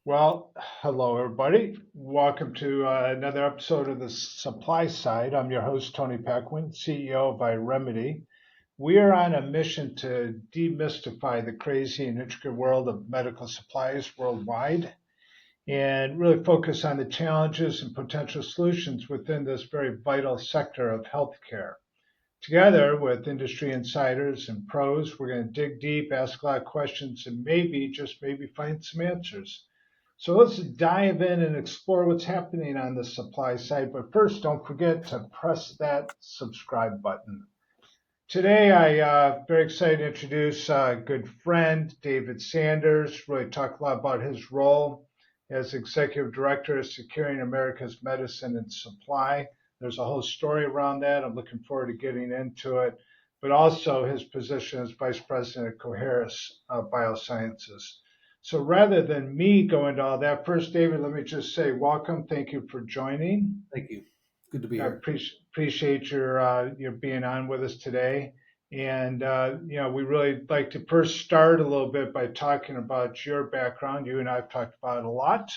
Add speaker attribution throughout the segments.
Speaker 1: Well, hello, everybody. Welcome to another episode of the Supply Side. I'm your host, Tony Pequin, CEO of iRemedy. We are on a mission to demystify the crazy and intricate world of medical supplies worldwide and really focus on the challenges and potential solutions within this very vital sector of healthcare. Together with industry insiders and pros, we're going to dig deep, ask a lot of questions, and maybe, just maybe, find some answers. So let's dive in and explore what's happening on the supply side. But first, don't forget to press that subscribe button. Today, very excited to introduce a good friend, David Sanders. Really talk a lot about his role as Executive Director of Securing America's Medicine and Supply. There's a whole story around that. I'm looking forward to getting into it. But also his position as Vice President of Coherus BioSciences. So rather than me go into all that, first, David, let me just say welcome. Thank you for joining.
Speaker 2: Thank you. Good to be
Speaker 1: I
Speaker 2: here.
Speaker 1: appreciate your being on with us today. And we really like to first start a little bit by talking about your background. You and I have talked about it a lot.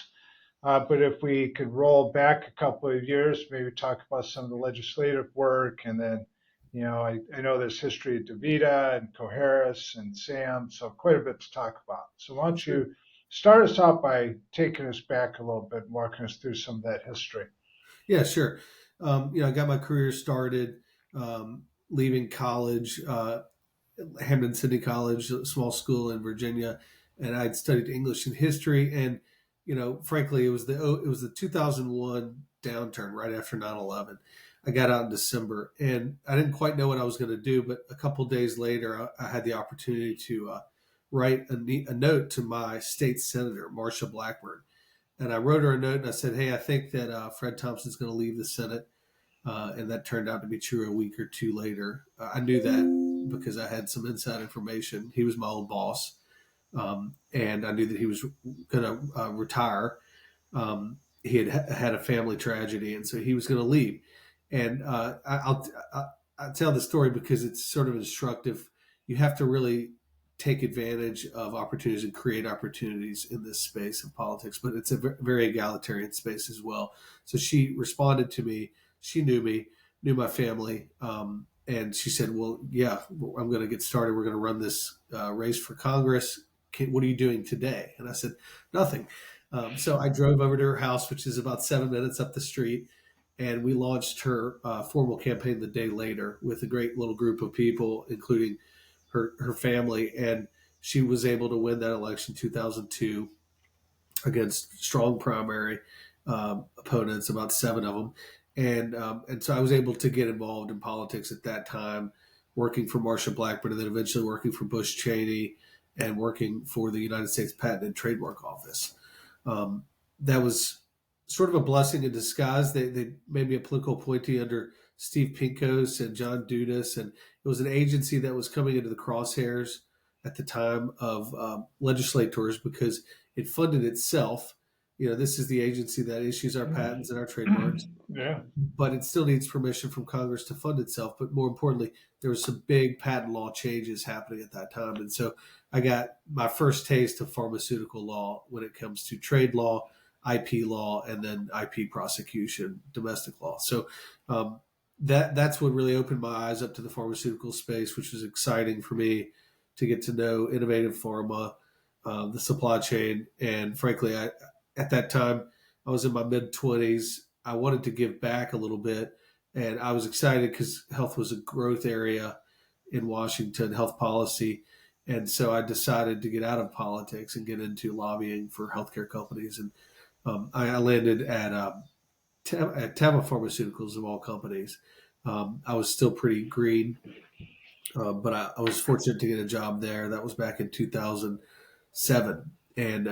Speaker 1: But if we could roll back a couple of years, maybe talk about some of the legislative work, and then, I know there's history of DaVita and Coherus and SAM, so quite a bit to talk about. So why don't you start us off by taking us back a little bit and walking us through some of that history?
Speaker 2: Yeah, sure. I got my career started leaving college, Hampton City College, a small school in Virginia, and I'd studied English and history. And frankly, it was the 2001 downturn right after 9/11. I got out in December, and I didn't quite know what I was going to do. But a couple days later, I had the opportunity to write a note to my state senator, Marsha Blackburn. And I wrote her a note and I said, "Hey, I think that Fred Thompson's going to leave the Senate." And that turned out to be true a week or two later. I knew that because I had some inside information. He was my old boss. And I knew that he was going to retire. He had a family tragedy, and so he was going to leave. And I'll tell the story because it's sort of instructive. You have to really take advantage of opportunities and create opportunities in this space of politics, but it's a very egalitarian space as well. So she responded to me. She knew me, knew my family, and she said, "Well, yeah, I'm going to get started. We're going to run this race for Congress. What are you doing today?" And I said, "Nothing." So I drove over to her house, which is about 7 minutes up the street, and we launched her formal campaign the day later with a great little group of people, including her family, and she was able to win that election 2002 against strong primary opponents, about 7 of them, and so I was able to get involved in politics at that time, working for Marsha Blackburn, and then eventually working for Bush Cheney, and working for the United States Patent and Trademark Office. That was sort of a blessing in disguise. They made me a political appointee under Steve Pinkos and John Dudas, and it was an agency that was coming into the crosshairs at the time of legislators because it funded itself. This is the agency that issues our patents and our trademarks,
Speaker 1: Yeah.
Speaker 2: but it still needs permission from Congress to fund itself. But more importantly, there was some big patent law changes happening at that time. And so I got my first taste of pharmaceutical law when it comes to trade law, IP law, and then IP prosecution, domestic law. So that's what really opened my eyes up to the pharmaceutical space, which was exciting for me to get to know innovative pharma, the supply chain. And frankly, at that time, I was in my mid-20s. I wanted to give back a little bit, and I was excited because health was a growth area in Washington, health policy. And so I decided to get out of politics and get into lobbying for healthcare companies. And I landed at Teva Pharmaceuticals, of all companies. I was still pretty green, but I was fortunate to get a job there. That was back in 2007. And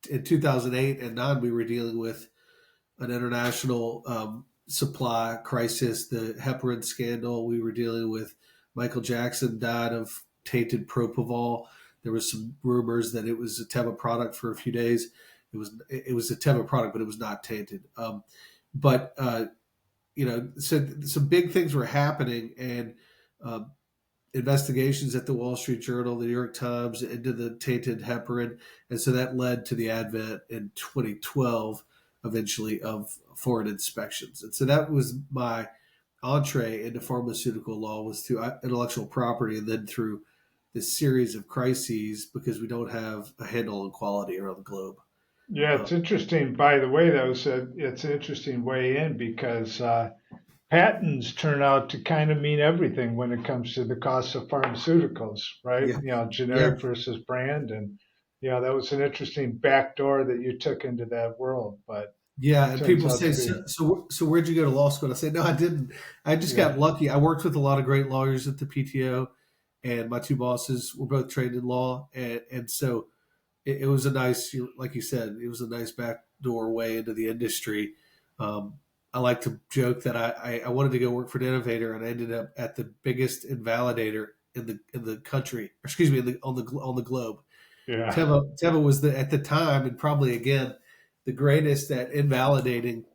Speaker 2: in 2008 and 9, we were dealing with an international supply crisis, the heparin scandal. We were dealing with Michael Jackson died of tainted propofol. There was some rumors that it was a Teva product for a few days. It was a Teva product, but it was not tainted. So some big things were happening, and investigations at the Wall Street Journal, the New York Times, into the tainted heparin. And so that led to the advent in 2012, eventually, of foreign inspections. And so that was my entree into pharmaceutical law, was through intellectual property and then through this series of crises because we don't have a handle on quality around the globe.
Speaker 1: Yeah,
Speaker 2: Uh,
Speaker 1: it's interesting. By the way, it's an interesting way in because patents turn out to kind of mean everything when it comes to the cost of pharmaceuticals, right?
Speaker 2: yeah, yeah,
Speaker 1: Generic versus brand, and that was an interesting backdoor that you took into that world, but
Speaker 2: yeah. And
Speaker 1: turns
Speaker 2: people
Speaker 1: out to
Speaker 2: say,
Speaker 1: be,
Speaker 2: so where'd you go to law school? And I say, no, I didn't. I just
Speaker 1: yeah,
Speaker 2: got lucky. I worked with a lot of great lawyers at the PTO, and my two bosses were both trained in law, and so it was a nice, like you said, it was a nice backdoor way into the industry. Um, I like to joke that I wanted to go work for an innovator, and I ended up at the biggest invalidator in the country, or excuse me, on the globe.
Speaker 1: yeah.
Speaker 2: Teva was at the time, and probably again, the greatest at invalidating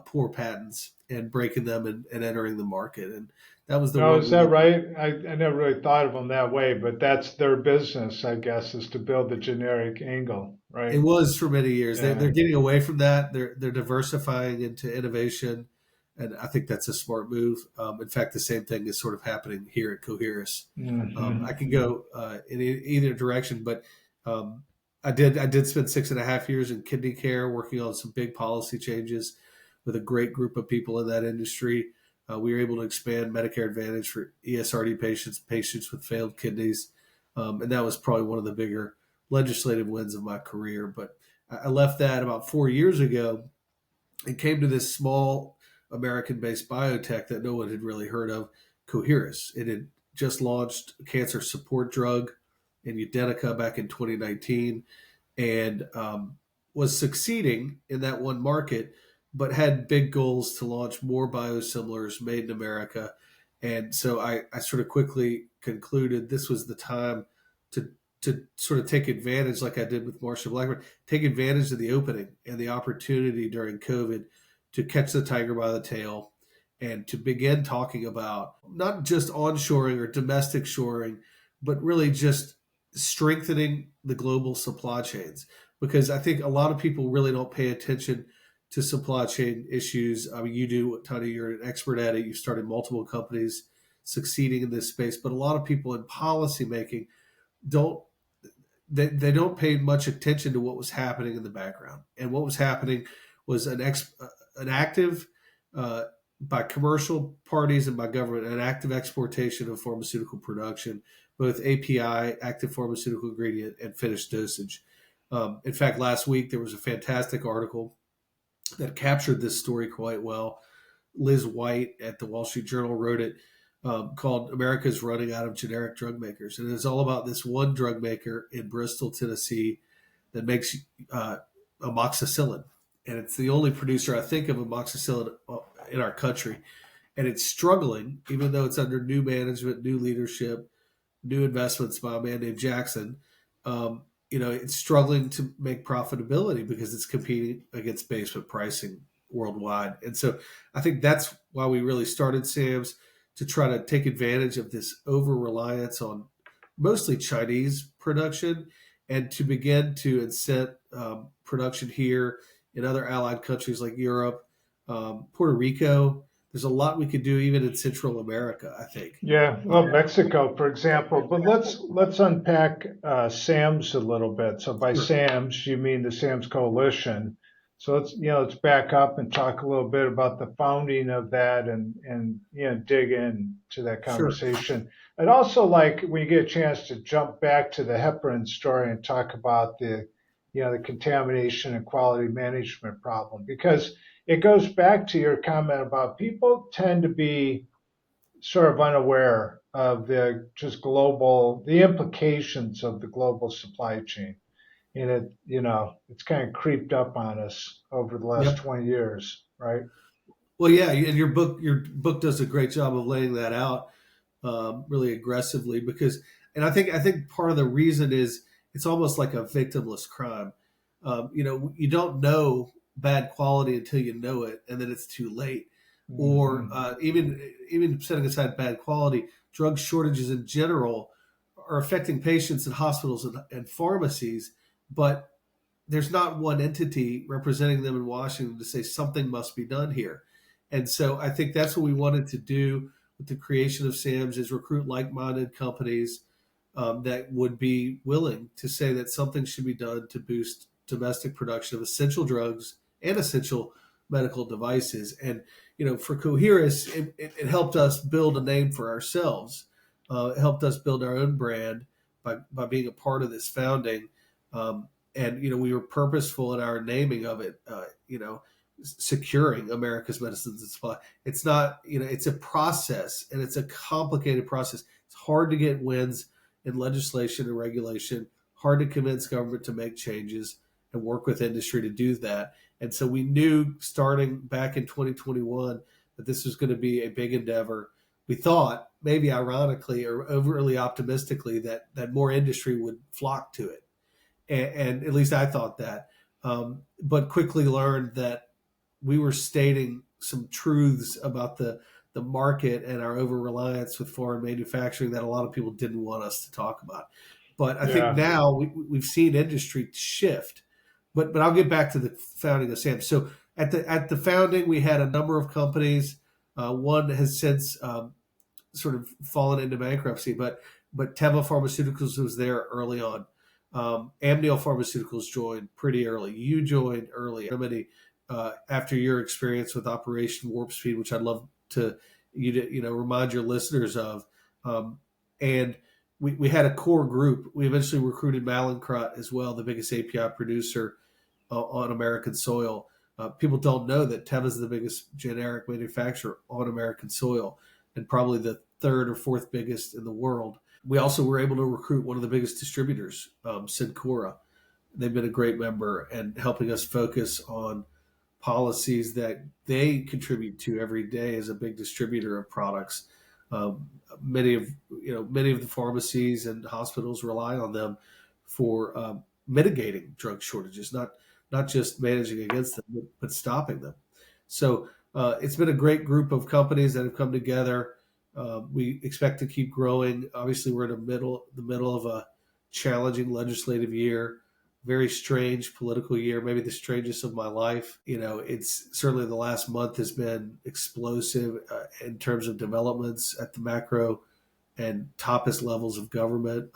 Speaker 2: poor patents and breaking them and entering the market. And that was the
Speaker 1: No,
Speaker 2: world
Speaker 1: is
Speaker 2: we
Speaker 1: that
Speaker 2: lived.
Speaker 1: right? I never really thought of them that way, but that's their business, I guess, is to build the generic angle,
Speaker 2: It
Speaker 1: right?
Speaker 2: was for many years. They're
Speaker 1: Yeah.
Speaker 2: getting away from that. They're diversifying into innovation, and I think that's a smart move. In fact, the same thing is sort of happening here at Coherus. I
Speaker 1: Hmm.
Speaker 2: can go in either direction, but um, I did spend 6.5 years in kidney care, working on some big policy changes with a great group of people in that industry. We were able to expand Medicare Advantage for ESRD patients, patients with failed kidneys, and that was probably one of the bigger legislative wins of my career. But I left that about 4 years ago and came to this small American based biotech that no one had really heard of, Coherus. It had just launched a cancer support drug in Udenica back in 2019 and was succeeding in that one market, but had big goals to launch more biosimilars made in America. And so I sort of quickly concluded this was the time to sort of take advantage, like I did with Marsha Blackburn, take advantage of the opening and the opportunity during COVID to catch the tiger by the tail and to begin talking about not just onshoring or domestic shoring, but really just strengthening the global supply chains. Because I think a lot of people really don't pay attention to supply chain issues. I mean, you do, Tony, you're an expert at it. You've started multiple companies succeeding in this space, but a lot of people in policymaking don't they don't pay much attention to what was happening in the background. And what was happening was an active uh, by commercial parties and by government, an active exportation of pharmaceutical production, both API, active pharmaceutical ingredient, and finished dosage. In fact, last week there was a fantastic article that captured this story quite well. Liz White at the Wall Street Journal wrote it, called America's Running Out of Generic Drug Makers. And it's all about this one drug maker in Bristol, Tennessee that makes amoxicillin. And it's the only producer, I think, of amoxicillin in our country. And it's struggling, even though it's under new management, new leadership, new investments by a man named Jackson. Um, it's struggling to make profitability because it's competing against basement pricing worldwide. And so I think that's why we really started Sam's, to try to take advantage of this over reliance on mostly Chinese production and to begin to incent production here in other allied countries like Europe, Puerto Rico. There's a lot we could do even in Central America, I think.
Speaker 1: Yeah,
Speaker 2: Um,
Speaker 1: well, Mexico, for example. But let's unpack SAMS a little bit. So by
Speaker 2: sure,
Speaker 1: SAMS, you mean the SAMS Coalition. So let's back up and talk a little bit about the founding of that and dig in to that
Speaker 2: sure.
Speaker 1: conversation. I'd also like when you get a chance to jump back to the heparin story and talk about the contamination and quality management problem because it goes back to your comment about people tend to be sort of unaware of the implications of the global supply chain. And it's kind of creeped up on us over the last
Speaker 2: Yep.
Speaker 1: 20 years, right?
Speaker 2: Well, yeah, and your book does a great job of laying that out really aggressively because, and I think part of the reason is it's almost like a victimless crime. You don't know bad quality until you know it, and then it's too late. or
Speaker 1: Hmm.
Speaker 2: even setting aside bad quality, drug shortages in general are affecting patients in hospitals and pharmacies, but there's not one entity representing them in Washington to say something must be done here. And so I think that's what we wanted to do with the creation of SAMS is recruit like-minded companies that would be willing to say that something should be done to boost domestic production of essential drugs and essential medical devices. And for Coherus, it helped us build a name for ourselves. It helped us build our own brand by being a part of this founding. And we were purposeful in our naming of it. Securing America's medicines and supply. It's not, it's a process, and it's a complicated process. It's hard to get wins in legislation and regulation, hard to convince government to make changes and work with industry to do that. And so we knew starting back in 2021 that this was going to be a big endeavor. We thought, maybe ironically or overly optimistically, that more industry would flock to it. And at least I thought that. But quickly learned that we were stating some truths about the market and our over reliance with foreign manufacturing that a lot of people didn't want us to talk about. But I think
Speaker 1: Yeah.
Speaker 2: now we've seen industry shift. But I'll get back to the founding of SAM. So at the founding, we had a number of companies. One has since sort of fallen into bankruptcy, but Teva Pharmaceuticals was there early on. Amneal Pharmaceuticals joined pretty early. You joined early. Remedy, after your experience with Operation Warp Speed, which I'd love to remind your listeners of, and we had a core group. We eventually recruited Mallinckrodt as well, the biggest API producer on American soil. People don't know that Teva is the biggest generic manufacturer on American soil, and probably the third or fourth biggest in the world. We also were able to recruit one of the biggest distributors, Syncora. They've been a great member and helping us focus on policies that they contribute to every day as a big distributor of products. Um, many of the pharmacies and hospitals rely on them for mitigating drug shortages, not just managing against them, but stopping them. So it's been a great group of companies that have come together. We expect to keep growing. Obviously, we're in the middle of a challenging legislative year, very strange political year, maybe the strangest of my life. It's certainly the last month has been explosive in terms of developments at the macro and toppest levels of government.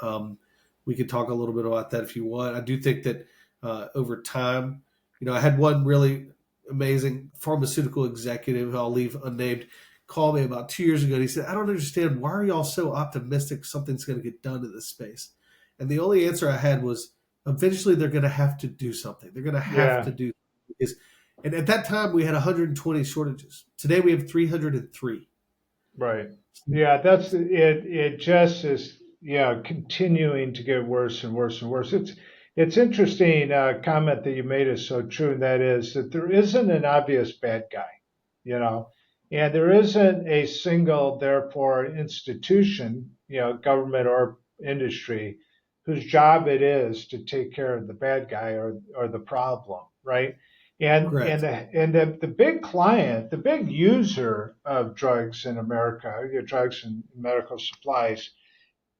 Speaker 2: We could talk a little bit about that if you want. I do think that over time, I had one really amazing pharmaceutical executive who I'll leave unnamed call me about 2 years ago, and he said, "I don't understand, why are y'all so optimistic something's going to get done in this space?" And the only answer I had was, eventually they're going to have to do something. They're going to have to
Speaker 1: Yeah.
Speaker 2: do this. And at that time, we had 120 shortages. Today, we have 303.
Speaker 1: Right. Yeah, that's it. It just is, continuing to get worse and worse and worse. It's interesting comment that you made is so true, and that is that there isn't an obvious bad guy, you know, and there isn't a single, therefore, institution, government or industry, whose job it is to take care of the bad guy or the problem, right? And
Speaker 2: Correct.
Speaker 1: the big client, the big user of drugs in America, drugs and medical supplies,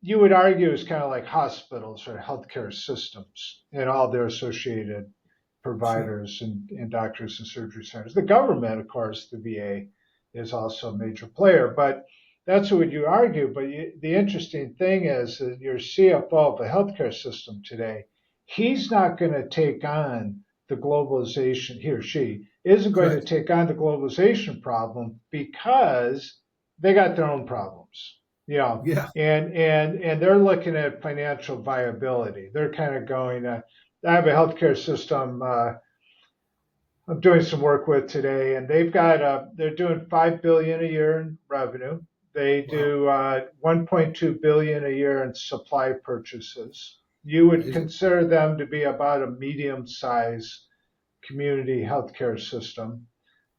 Speaker 1: you would argue is kind of like hospitals or healthcare systems and all their associated
Speaker 2: Sure.
Speaker 1: providers and doctors and surgery centers. The government, of course, the VA is also a major player, but that's what you argue. But the interesting thing is that your CFO of a healthcare system today, he's not going to take on the globalization, he or she isn't going to
Speaker 2: Correct.
Speaker 1: take on the globalization problem because they got their own problems. You know,
Speaker 2: Yeah.
Speaker 1: and they're looking at financial viability. They're kind of going. I have a healthcare system I'm doing some work with today, and they're doing 5 billion a year in revenue. They
Speaker 2: Wow.
Speaker 1: do 1.2 billion a year in supply purchases. You would
Speaker 2: Amazing.
Speaker 1: consider them to be about a medium-sized community healthcare system.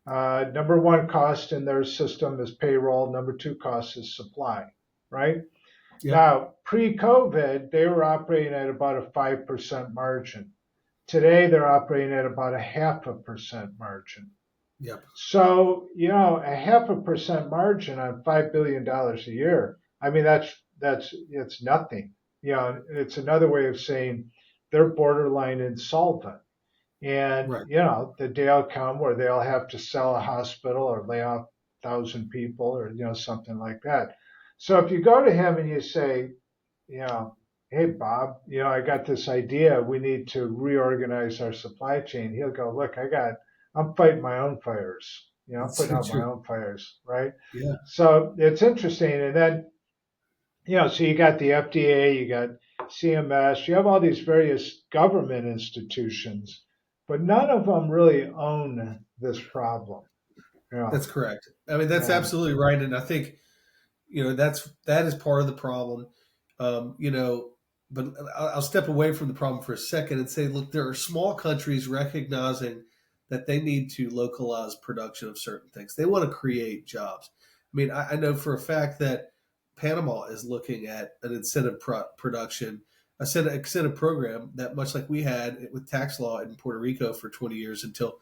Speaker 1: Number one cost in their system is payroll. Number two cost is supply, right?
Speaker 2: Yep.
Speaker 1: Now, pre-COVID, they were operating at about a 5% margin. Today, they're operating at about a 0.5% margin.
Speaker 2: Yep.
Speaker 1: So, a 0.5% margin on $5 billion a year. I mean, it's nothing. It's another way of saying they're borderline insolvent. And,
Speaker 2: Right.
Speaker 1: the day will come where they'll have to sell a hospital or lay off 1,000 people or, something like that. So if you go to him and you say, you know, hey, Bob, I got this idea. We need to reorganize our supply chain. He'll go, look, I'm fighting my own fires. I'm
Speaker 2: That's
Speaker 1: putting
Speaker 2: so
Speaker 1: out my
Speaker 2: true.
Speaker 1: own fires, right?
Speaker 2: Yeah.
Speaker 1: So it's interesting. And then, so you got the FDA, you got CMS, you have all these various government institutions, but none of them really own this problem.
Speaker 2: That's correct. I mean, that's
Speaker 1: And
Speaker 2: absolutely right. And I think, that is part of the problem. But I'll step away from the problem for a second and say, look, there are small countries recognizing that they need to localize production of certain things. They want to create jobs. I mean, I know for a fact that Panama is looking at an incentive production, incentive program that, much like we had with tax law in Puerto Rico for 20 years until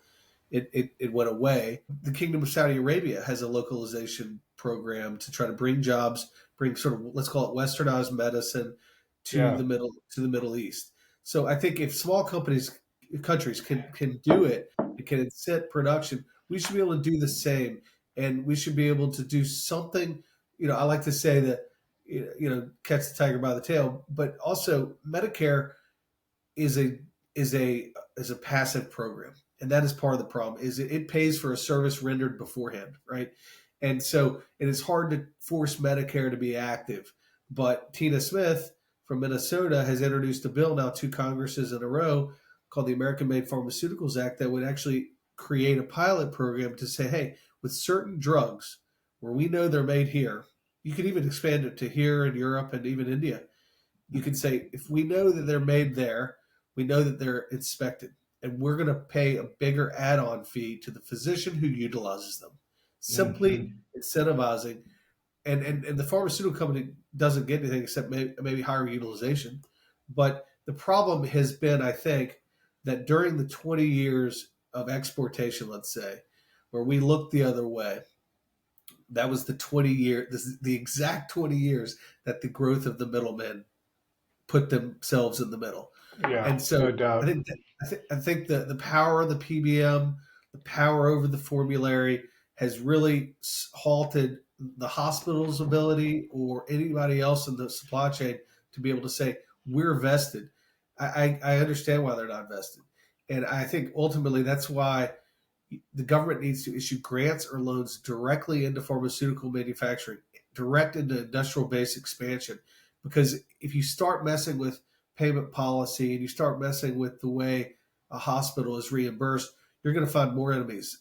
Speaker 2: it went away. The Kingdom of Saudi Arabia has a localization program to try to bring jobs, bring sort of, let's call it, westernized medicine
Speaker 1: yeah,
Speaker 2: to the Middle East. So I think if small countries can do it, it can incent production. We should be able to do the same, and we should be able to do something. I like to say that, catch the tiger by the tail, but also Medicare is a is a passive program, and that is part of the problem. Is it pays for a service rendered beforehand, right? And so it is hard to force Medicare to be active. But Tina Smith from Minnesota has introduced a bill now, two Congresses in a row, called the American Made Pharmaceuticals Act, that would actually create a pilot program to say, hey, with certain drugs where we know they're made here, you could even expand it to here in Europe and even India. You can say, if we know that they're made there, we know that they're inspected, and we're going to pay a bigger add-on fee to the physician who utilizes them, simply
Speaker 1: hmm
Speaker 2: incentivizing. And the pharmaceutical company doesn't get anything except maybe higher utilization. But the problem has been, I think, that during the 20 years of exportation, let's say, where we looked the other way, that was the 20 year, this is the exact 20 years that the growth of the middlemen put themselves in the middle.
Speaker 1: yeah,
Speaker 2: And so
Speaker 1: no
Speaker 2: I
Speaker 1: doubt.
Speaker 2: think I think the power of the PBM, the power over the formulary, has really halted the hospital's ability or anybody else in the supply chain to be able to say we're vested. I understand why they're not vested, and I think ultimately that's why the government needs to issue grants or loans directly into pharmaceutical manufacturing, direct into industrial base expansion. Because if you start messing with payment policy and you start messing with the way a hospital is reimbursed, you're going to find more enemies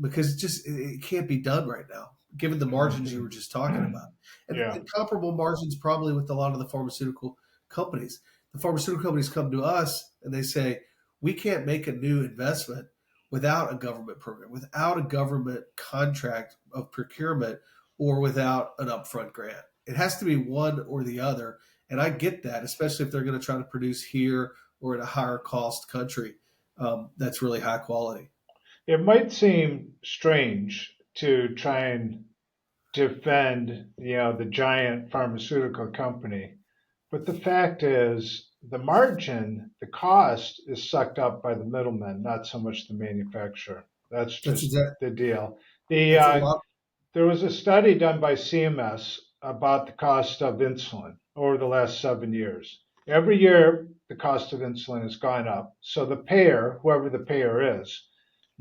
Speaker 2: because it can't be done right now, given the margins you were just talking about.
Speaker 1: Yeah.
Speaker 2: And comparable margins probably with a lot of the pharmaceutical companies. The pharmaceutical companies come to us and they say, we can't make a new investment without a government program, without a government contract of procurement, or without an upfront grant. It has to be one or the other. And I get that, especially if they're going to try to produce here or in a higher cost country that's really high quality.
Speaker 1: It might seem strange to try and defend, the giant pharmaceutical company, but the fact is the margin, the cost is sucked up by the middleman, not so much the manufacturer. That's
Speaker 2: That's
Speaker 1: just
Speaker 2: exact.
Speaker 1: the deal. The
Speaker 2: That's a lot.
Speaker 1: There was a study done by CMS about the cost of insulin over the last 7 years. Every year, the cost of insulin has gone up. So the payer, whoever the payer is,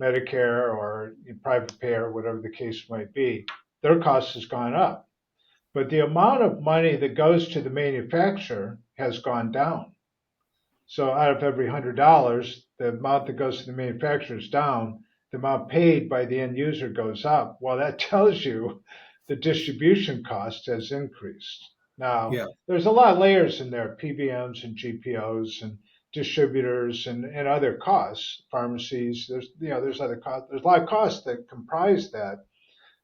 Speaker 1: Medicare or private payer, whatever the case might be, their cost has gone up. But the amount of money that goes to the manufacturer has gone down. So out of every $100, the amount that goes to the manufacturer is down. The amount paid by the end user goes up. Well, that tells you the distribution cost has increased. Now,
Speaker 2: Yeah.
Speaker 1: there's a lot of layers in there, PBMs and GPOs and distributors and other costs, pharmacies. There's other costs. There's a lot of costs that comprise that.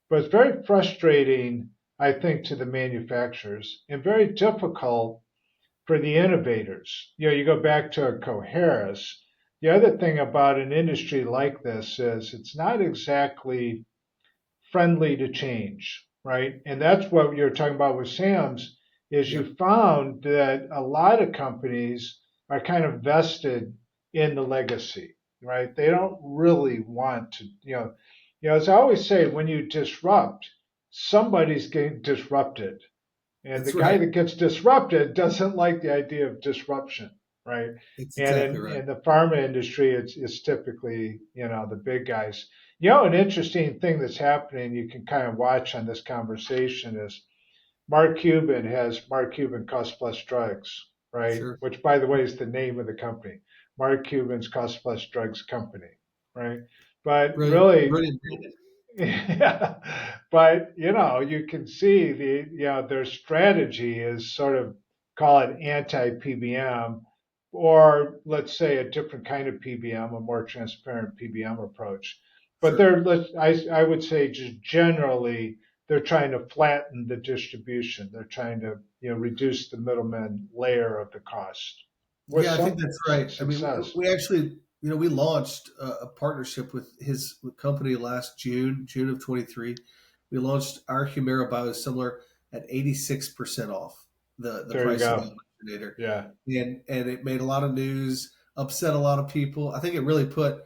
Speaker 1: But it's very frustrating, I think, to the manufacturers and very difficult for the innovators. You go back to a Coherus. the other thing about an industry like this is it's not exactly friendly to change, right? And that's what you're talking about with Sam's, is
Speaker 2: Yeah,
Speaker 1: you found that a lot of companies are kind of vested in the legacy, right? They don't really want to, as I always say, when you disrupt, somebody's getting disrupted. And the
Speaker 2: that's
Speaker 1: guy
Speaker 2: right.
Speaker 1: that gets disrupted doesn't like the idea of disruption, right?
Speaker 2: That's
Speaker 1: And
Speaker 2: exactly
Speaker 1: in
Speaker 2: right.
Speaker 1: the pharma industry, it's typically, the big guys. An interesting thing that's happening you can kind of watch on this conversation is Mark Cuban has Mark Cuban Cost Plus Drugs, right?
Speaker 2: Sure.
Speaker 1: Which, by the way, is the name of the company, Mark Cuban's Cost Plus Drugs Company, right? But
Speaker 2: Brilliant,
Speaker 1: really,
Speaker 2: brilliant.
Speaker 1: yeah, but you can see their strategy is sort of call it anti-PBM, or let's say a different kind of PBM, a more transparent PBM approach. But
Speaker 2: Sure.
Speaker 1: I would say just generally they're trying to flatten the distribution. They're trying to reduce the middleman layer of the cost with
Speaker 2: Yeah, I think
Speaker 1: some
Speaker 2: that's right. I mean,
Speaker 1: success.
Speaker 2: we actually, we launched a partnership with his company last June of 23. We launched our Humira biosimilar at 86% off the
Speaker 1: There you
Speaker 2: price of
Speaker 1: go.
Speaker 2: the originator,
Speaker 1: Yeah,
Speaker 2: and it made a lot of news, upset a lot of people. I think it really put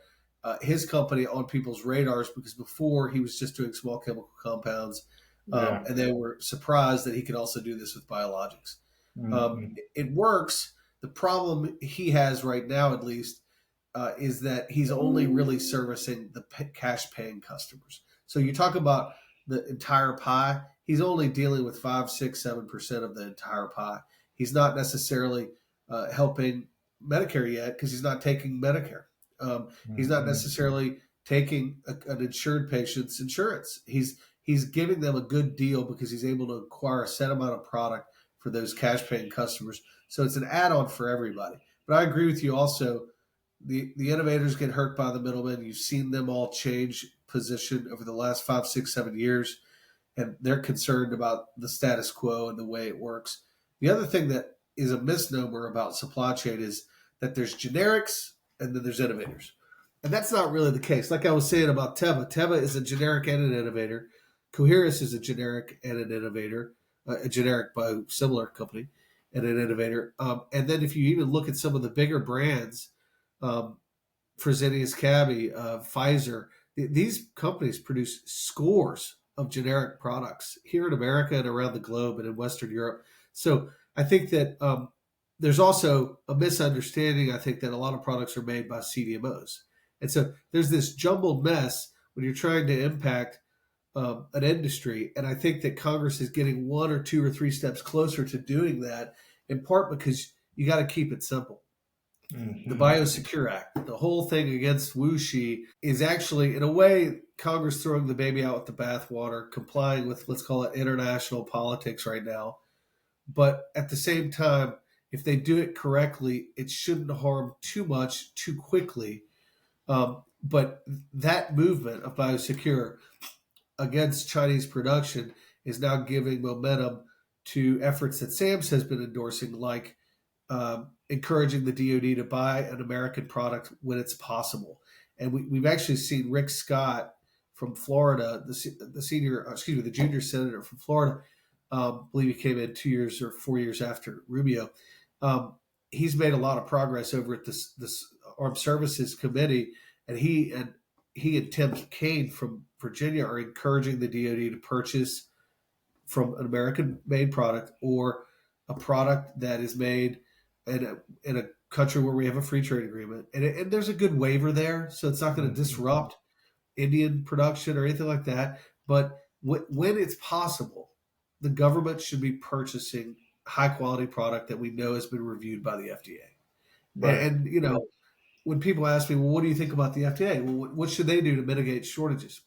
Speaker 2: his company on people's radars because before he was just doing small chemical compounds,
Speaker 1: yeah.
Speaker 2: and they were surprised that he could also do this with biologics.
Speaker 1: Hmm.
Speaker 2: It works. The problem he has right now, at least, is that he's only really servicing the cash paying customers. So you talk about the entire pie. He's only dealing with 5, 6, 7% of the entire pie. He's not necessarily helping Medicare yet because he's not taking Medicare. He's not
Speaker 1: Hmm.
Speaker 2: necessarily taking an insured patient's insurance. He's giving them a good deal because he's able to acquire a set amount of product for those cash paying customers. So it's an add on for everybody. But I agree with you also. The innovators get hurt by the middlemen. You've seen them all change position over the last 5, 6, 7 years, and they're concerned about the status quo and the way it works. The other thing that is a misnomer about supply chain is that there's generics and then there's innovators. And that's not really the case. Like I was saying about Teva, Teva is a generic and an innovator. Coherus is a generic and an innovator, a generic biosimilar company and an innovator. And then if you even look at some of the bigger brands, um, Fresenius Kabi, Pfizer, these companies produce scores of generic products here in America and around the globe and in Western Europe. So I think that there's also a misunderstanding. I think that a lot of products are made by CDMOs. And so there's this jumbled mess when you're trying to impact an industry. And I think that Congress is getting one or two or three steps closer to doing that, in part because you got to keep it simple. The
Speaker 1: Hmm.
Speaker 2: Biosecure Act, the whole thing against Wuxi is actually, in a way, Congress throwing the baby out with the bathwater, complying with, let's call it, international politics right now. But at the same time, if they do it correctly, it shouldn't harm too much too quickly. But that movement of Biosecure against Chinese production is now giving momentum to efforts that SAMS has been endorsing, like encouraging the DoD to buy an American product when it's possible. And we've actually seen Rick Scott from Florida, the senior, excuse me, the junior senator from Florida. I believe he came in 2 years or 4 years after Rubio. Um, he's made a lot of progress over at this Armed Services Committee, and he and Tim Kaine from Virginia are encouraging the DoD to purchase from an American made product or a product that is made in a country where we have a free trade agreement. And there's a good waiver there, so it's not going to
Speaker 1: Hmm.
Speaker 2: disrupt Indian production or anything like that. But when it's possible, the government should be purchasing high quality product that we know has been reviewed by the FDA.
Speaker 1: Right.
Speaker 2: When people ask me, well, what do you think about the FDA? Well, what should they do to mitigate shortages?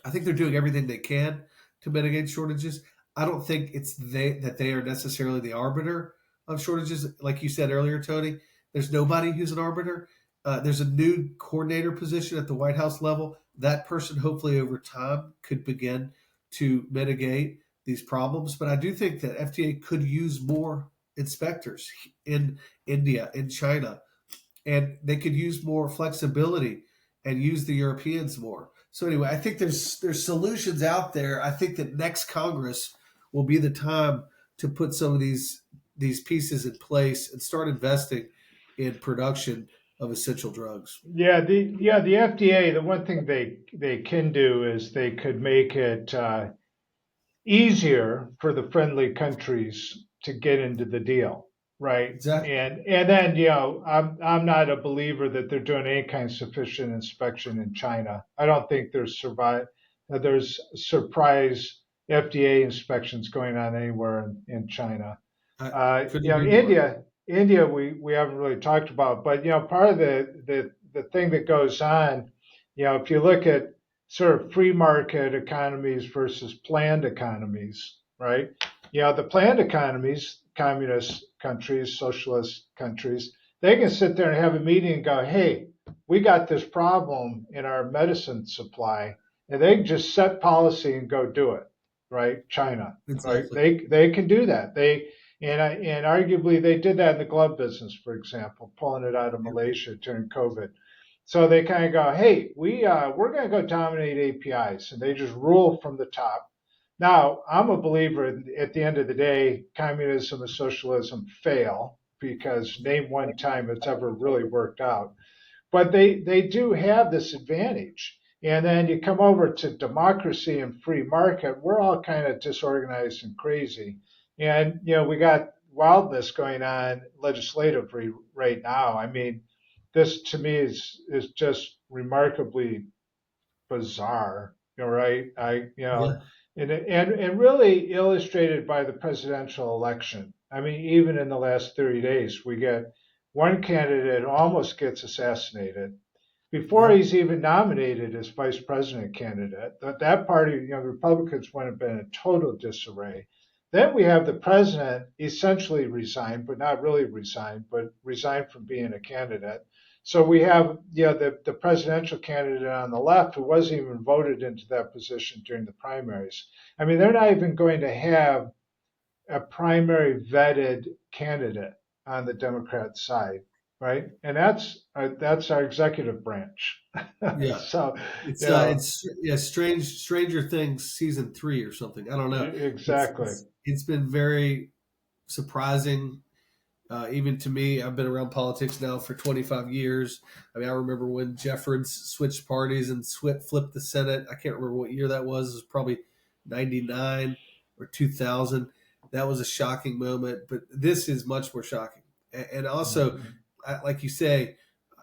Speaker 2: I think they're doing everything they can to mitigate shortages. I don't think it's they are necessarily the arbiter of shortages. Like you said earlier, Tony, there's nobody who's an arbiter. There's a new coordinator position at the White House level. That person, hopefully, over time, could begin to mitigate these problems. But I do think that FDA could use more inspectors in India, in China, and they could use more flexibility and use the Europeans more. So anyway, I think there's solutions out there. I think that next Congress will be the time to put some of these pieces in place and start investing in production of essential drugs.
Speaker 1: The FDA. The one thing they can do is they could make it easier for the friendly countries to get into the deal, right?
Speaker 2: Exactly.
Speaker 1: And then I'm not a believer that they're doing any kind of sufficient inspection in China. I don't think there's surprise FDA inspections going on anywhere in China.
Speaker 2: I couldn't agree more.
Speaker 1: India, we haven't really talked about, but part of the thing that goes on, if you look at sort of free market economies versus planned economies, right? The planned economies, communist countries, socialist countries, they can sit there and have a meeting and go, hey, we got this problem in our medicine supply, and they can just set policy and go do it, right? China, right?
Speaker 2: Exactly.
Speaker 1: They can do that. And arguably they did that in the glove business, for example, pulling it out of
Speaker 2: Yep.
Speaker 1: Malaysia during COVID. So they kind of go, hey, we're going to go dominate APIs, and they just rule from the top. Now, I'm a believer at the end of the day, communism and socialism fail because name one time it's ever really worked out. But they do have this advantage. And then you come over to democracy and free market, we're all kind of disorganized and crazy. And, we got wildness going on legislatively right now. I mean, this to me is just remarkably bizarre, right?
Speaker 2: Yeah.
Speaker 1: And really illustrated by the presidential election. I mean, even in the last 30 days, we get one candidate almost gets assassinated before
Speaker 2: Yeah.
Speaker 1: he's even nominated as vice president candidate. That party, the Republicans went have been in total disarray. Then we have the president essentially resigned, but not really resigned, but resigned from being a candidate. So we have, the presidential candidate on the left who wasn't even voted into that position during the primaries. I mean, they're not even going to have a primary vetted candidate on the Democrat side, right? And that's our executive branch.
Speaker 2: Yeah.
Speaker 1: So,
Speaker 2: It's
Speaker 1: you know,
Speaker 2: it's yeah, Stranger Things season 3 or something. I don't know.
Speaker 1: exactly.
Speaker 2: It's been very surprising, even to me. I've been around politics now for 25 years. I mean, I remember when Jeffords switched parties and flipped the Senate. I can't remember what year that was. It was probably 99 or 2000. That was a shocking moment, but this is much more shocking. And also,
Speaker 1: Mhm.
Speaker 2: like you say,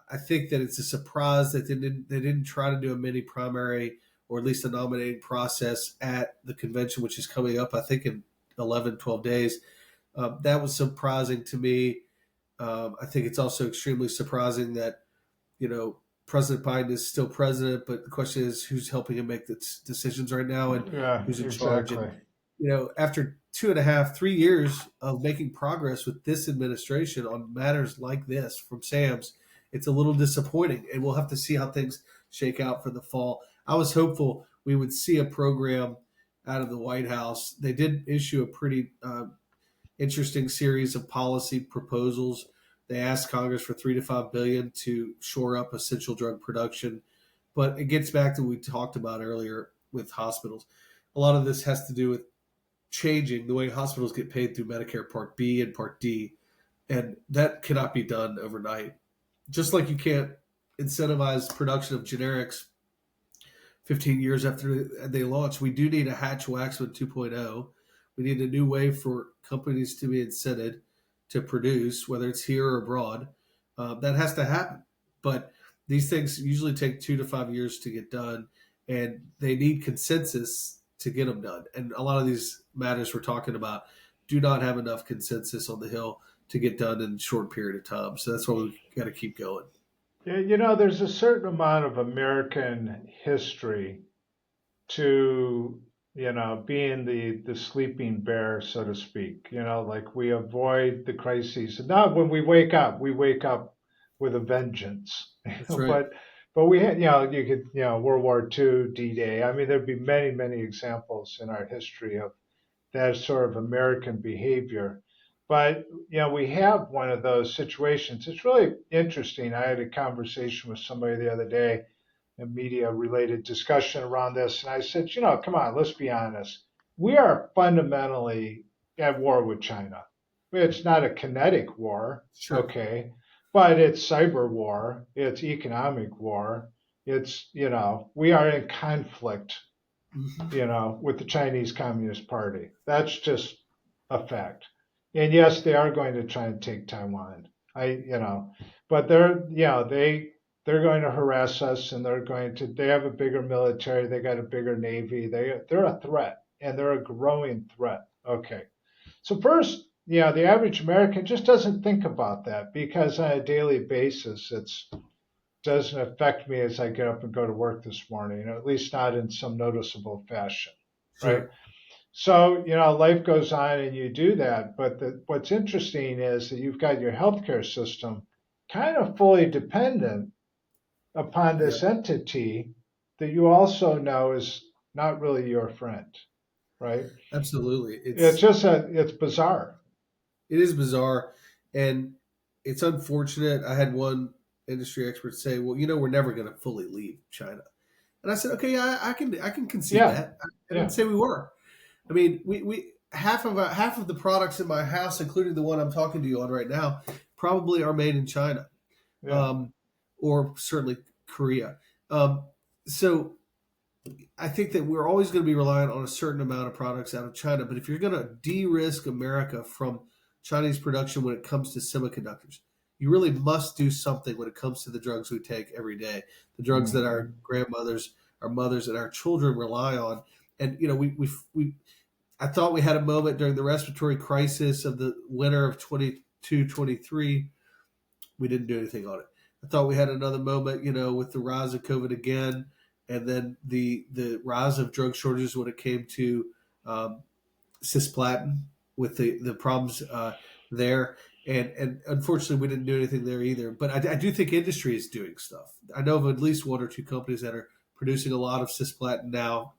Speaker 2: I think that it's a surprise that they didn't try to do a mini primary or at least a nominating process at the convention, which is coming up, I think, in 11, 12 days. That was surprising to me. I think it's also extremely surprising that, President Biden is still president, but the question is who's helping him make the decisions right now and
Speaker 1: Yeah,
Speaker 2: who's in charge. And
Speaker 1: exactly.
Speaker 2: after 2.5, 3 years of making progress with this administration on matters like this from Sam's, it's a little disappointing. And we'll have to see how things shake out for the fall. I was hopeful we would see a program out of the White House. They did issue a pretty interesting series of policy proposals. They asked Congress for 3 to 5 billion to shore up essential drug production, but it gets back to what we talked about earlier with hospitals. A lot of this has to do with changing the way hospitals get paid through Medicare Part B and Part D, and that cannot be done overnight. Just like you can't incentivize production of generics 15 years after they launch, we do need a Hatch-Waxman 2.0. We need a new way for companies to be incented to produce, whether it's here or abroad. That has to happen. But these things usually take 2 to 5 years to get done, and they need consensus to get them done. And a lot of these matters we're talking about do not have enough consensus on the Hill to get done in a short period of time. So that's why we got to keep going.
Speaker 1: Yeah, there's a certain amount of American history to being the sleeping bear, so to speak. Like we avoid the crises. And not when we wake up with a vengeance.
Speaker 2: That's right.
Speaker 1: but we had you could World War II, D-Day. I mean, there'd be many examples in our history of that sort of American behavior. But we have one of those situations. It's really interesting. I had a conversation with somebody the other day, a media related discussion around this, and I said, come on, let's be honest. We are fundamentally at war with China. It's not a kinetic war,
Speaker 2: Sure.
Speaker 1: okay, but it's cyber war, it's economic war. It's, we are in conflict,
Speaker 2: Hmm.
Speaker 1: with the Chinese Communist Party. That's just a fact. And yes, they are going to try and take Taiwan. But they're going to harass us, and they have a bigger military, they got a bigger navy, they're a threat, and they're a growing threat. Okay. So first, the average American just doesn't think about that because on a daily basis, it doesn't affect me as I get up and go to work this morning, at least not in some noticeable fashion, right?
Speaker 2: Sure.
Speaker 1: So, life goes on and you do that. But what's interesting is that you've got your healthcare system kind of fully dependent upon
Speaker 2: Yeah.
Speaker 1: this entity that you also know is not really your friend, right?
Speaker 2: Absolutely.
Speaker 1: It's bizarre.
Speaker 2: It is bizarre, and it's unfortunate. I had one industry expert say, "Well, we're never going to fully leave China," and I said, "Okay, yeah, I can concede
Speaker 1: Yeah,
Speaker 2: that. I didn't
Speaker 1: yeah,
Speaker 2: say we were. I mean, we half of the products in my house, including the one I'm talking to you on right now, probably are made in China,
Speaker 1: yeah.
Speaker 2: um, or certainly Korea. Um, so I think that we're always going to be reliant on a certain amount of products out of China. But if you're going to de-risk America from Chinese production when it comes to semiconductors, you really must do something when it comes to the drugs we take every day, the drugs that our
Speaker 1: Hmm.
Speaker 2: grandmothers, our mothers, and our children rely on. And we I thought we had a moment during the respiratory crisis of the winter of 22-23. We didn't do anything on it. I thought we had another moment, with the rise of COVID again, and then the rise of drug shortages when it came to um, cisplatin with the problems there. And unfortunately, we didn't do anything there either. But I do think industry is doing stuff. I know of at least one or two companies that are producing a lot of cisplatin now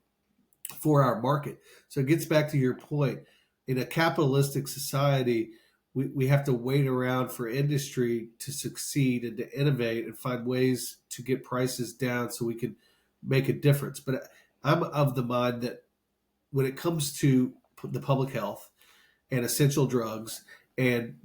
Speaker 2: for our market. So it gets back to your point. In a capitalistic society, we have to wait around for industry to succeed and to innovate and find ways to get prices down so we can make a difference. But I'm of the mind that when it comes to the public health and essential drugs and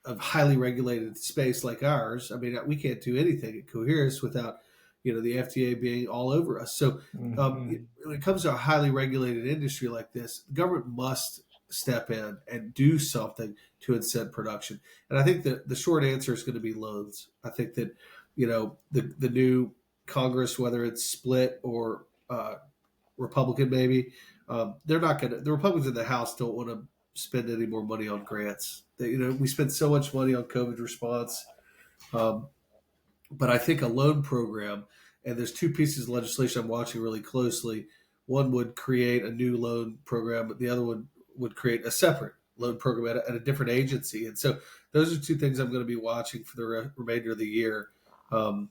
Speaker 2: a highly regulated space like ours, I mean, we can't do anything at Coherus without, the FDA being all over us. So
Speaker 1: Hmm.
Speaker 2: when it comes to a highly regulated industry like this, the government must step in and do something to incent production. And I think that the short answer is going to be loans. I think that, the new Congress, whether it's split or Republican maybe, they're not going to. The Republicans in the House don't want to spend any more money on grants. We spend so much money on COVID response, um, but I think a loan program, and there's two pieces of legislation I'm watching really closely. One would create a new loan program, but the other one would create a separate loan program at a different agency. And so those are two things I'm going to be watching for the remainder of the year. Um,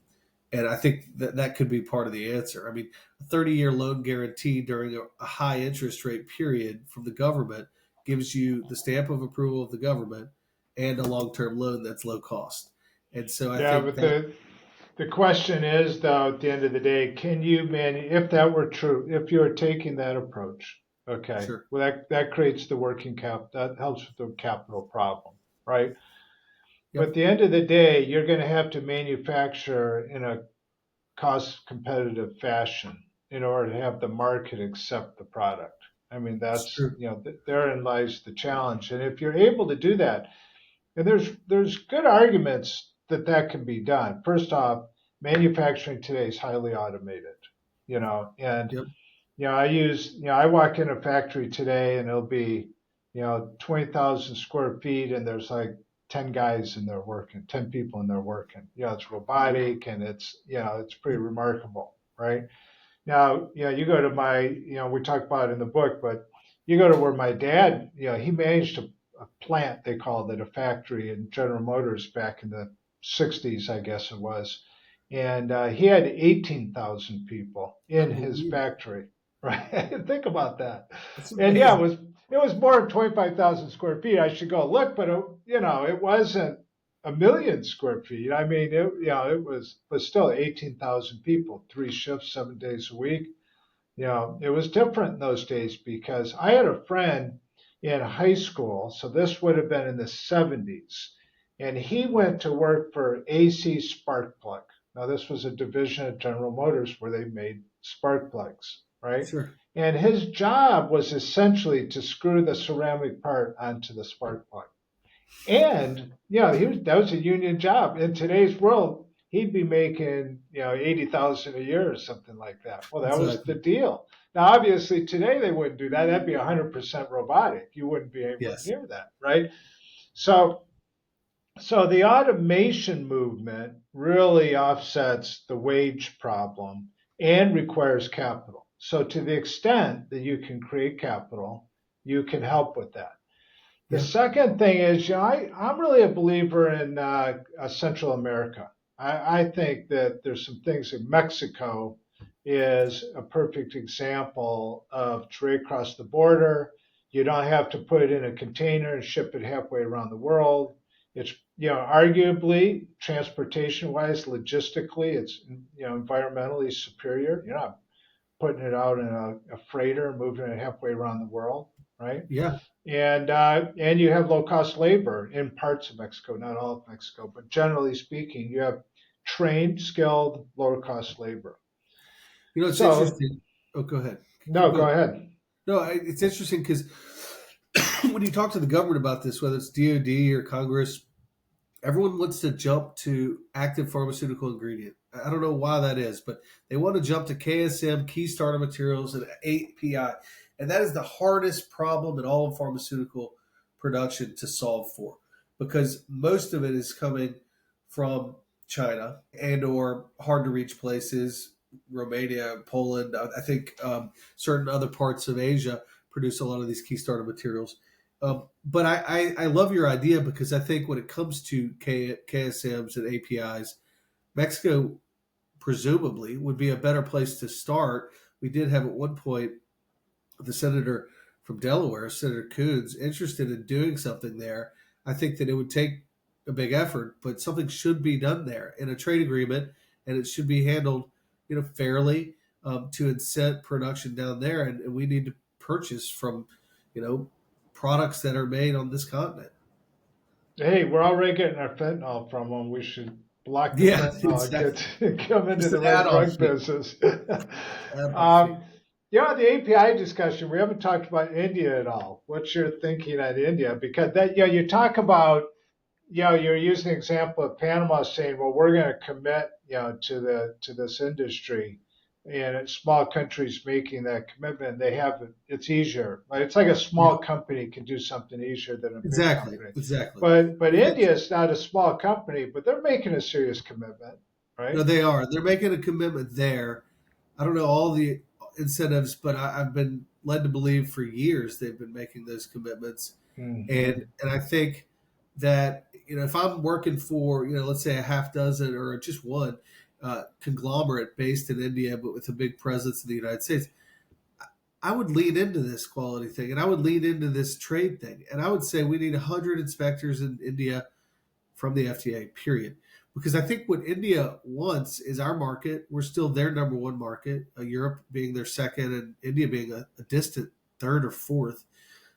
Speaker 2: and I think that could be part of the answer. I mean, a 30-year loan guarantee during a high interest rate period from the government gives you the stamp of approval of the government and a long-term loan that's low cost. And so I
Speaker 1: Yeah,
Speaker 2: think
Speaker 1: but
Speaker 2: that
Speaker 1: the question is, though, at the end of the day, if that were true, if you're taking that approach, okay,
Speaker 2: sure.
Speaker 1: well, that creates the working cap, that helps with the capital problem, right? But at
Speaker 2: Yep.
Speaker 1: the end of the day, you're going to have to manufacture in a cost competitive fashion in order to have the market accept the product. I mean,
Speaker 2: It's true.
Speaker 1: therein lies the challenge. And if you're able to do that, and there's good arguments that can be done. First off, manufacturing today is highly automated, and
Speaker 2: Yep.
Speaker 1: I walk in a factory today and it'll be 20,000 square feet and there's like 10 guys in there working, 10 people in there working. It's robotic and it's pretty
Speaker 2: Yep.
Speaker 1: remarkable, right? Now, you go to we talk about it in the book, but you go to where my dad, he managed a plant, they called it a factory in General Motors back in the 60s, I guess it was. And he had 18,000 people in his
Speaker 2: Unbelievable.
Speaker 1: factory. right? Think about that.
Speaker 2: That's
Speaker 1: And yeah,
Speaker 2: amazing.
Speaker 1: it was more than 25,000 square feet. I should go look, but it wasn't a million square feet. I mean, it was, but still 18,000 people, three shifts, 7 days a week. It was different in those days because I had a friend in high school, so this would have been in the 70s, and he went to work for AC Sparkplug. Now, this was a division of General Motors where they made spark plugs, right?
Speaker 2: Sure.
Speaker 1: And his job was essentially to screw the ceramic part onto the spark plug. And that was a union job. In today's world, he'd be making 80,000 a year or something like that. Well, that was the
Speaker 2: Exactly.
Speaker 1: deal. Now, obviously, today they wouldn't do that. That'd be 100% robotic. You wouldn't be anywhere
Speaker 2: Yes.
Speaker 1: near that, right? So, so the automation movement really offsets the wage problem and requires capital. So, to the extent that you can create capital, you can help with that. The
Speaker 2: Yeah.
Speaker 1: second thing is, I'm really a believer in Central America. I think that there's some things in Mexico is a perfect example of trade across the border. You don't have to put it in a container and ship it halfway around the world. It's, arguably transportation wise, logistically, it's, environmentally superior. You're not putting it out in a freighter and moving it halfway around the world, right?
Speaker 2: Yeah.
Speaker 1: And you have low cost labor in parts of Mexico, not all of Mexico, but generally speaking, you have trained, skilled, lower cost labor.
Speaker 2: It's
Speaker 1: So
Speaker 2: interesting. Oh, go ahead. Keep
Speaker 1: no, go
Speaker 2: going.
Speaker 1: ahead.
Speaker 2: No, it's interesting because when you talk to the government about this, whether it's DOD or Congress, everyone wants to jump to active pharmaceutical ingredient. I don't know why that is, but they want to jump to KSM, key starter materials, and API. And that is the hardest problem in all of pharmaceutical production to solve for because most of it is coming from China and or hard to reach places, Romania, Poland. I think certain other parts of Asia produce a lot of these key starter materials. But I love your idea because I think when it comes to KSMs and APIs, Mexico presumably would be a better place to start. We did have at one point the senator from Delaware, Senator Coons, interested in doing something there. I think that it would take a big effort, but something should be done there in a trade agreement, and it should be handled, fairly to incent production down there. And we need to purchase from, you know, products that are made on this continent.
Speaker 1: Hey, we're already getting our fentanyl from them. We should block the
Speaker 2: Yeah,
Speaker 1: fentanyl and
Speaker 2: exactly.
Speaker 1: get come into
Speaker 2: Just an
Speaker 1: the right
Speaker 2: add-on
Speaker 1: drug
Speaker 2: fee.
Speaker 1: business.
Speaker 2: Add-on fee.
Speaker 1: um, the API discussion, we haven't talked about India at all. What's your thinking on India? Because you talk about, you're using the example of Panama saying, well, we're going to commit, to this industry, and it's small countries making that commitment. They have it's easier. Right? It's like a
Speaker 2: Yeah,
Speaker 1: small company can do something easier than a big
Speaker 2: exactly,
Speaker 1: company.
Speaker 2: exactly.
Speaker 1: But
Speaker 2: And
Speaker 1: India is not a small company, but they're making a serious commitment,
Speaker 2: no,
Speaker 1: right?
Speaker 2: they are. They're making a commitment there. I don't know all the incentives, but I've been led to believe for years they've been making those commitments,
Speaker 1: Hmm.
Speaker 2: and I think that if I'm working for let's say a half dozen or just one conglomerate based in India but with a big presence in the United States, I would lean into this quality thing and I would lean into this trade thing, and I would say we need 100 inspectors in India from the FDA, period. Because I think what India wants is our market. We're still their number one market, Europe being their second, and India being a distant third or fourth.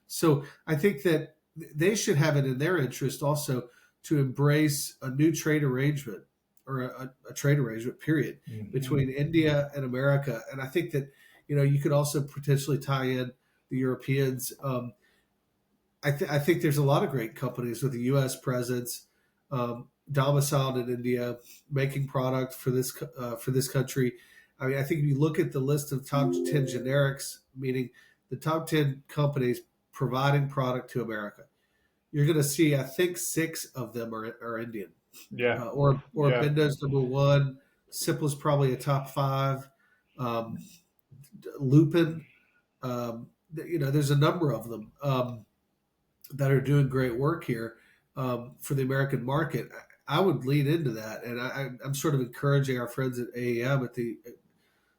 Speaker 2: So I think that they should have it in their interest also to embrace a new trade arrangement or a trade arrangement, period, between
Speaker 1: Hmm.
Speaker 2: India and America. And I think that, you could also potentially tie in the Europeans. I think there's a lot of great companies with a U.S. presence, domiciled in India, making product for this country. I mean, I think if you look at the list of top 10 generics, meaning the top 10 companies providing product to America, you're going to see, I think, six of them are Indian.
Speaker 1: Yeah,
Speaker 2: Or
Speaker 1: yeah.
Speaker 2: Bendo's number one. Cipla's probably a top five. Um, Lupin, there's a number of them. That are doing great work here for the American market. I would lean into that, and I'm sort of encouraging our friends at AEM at the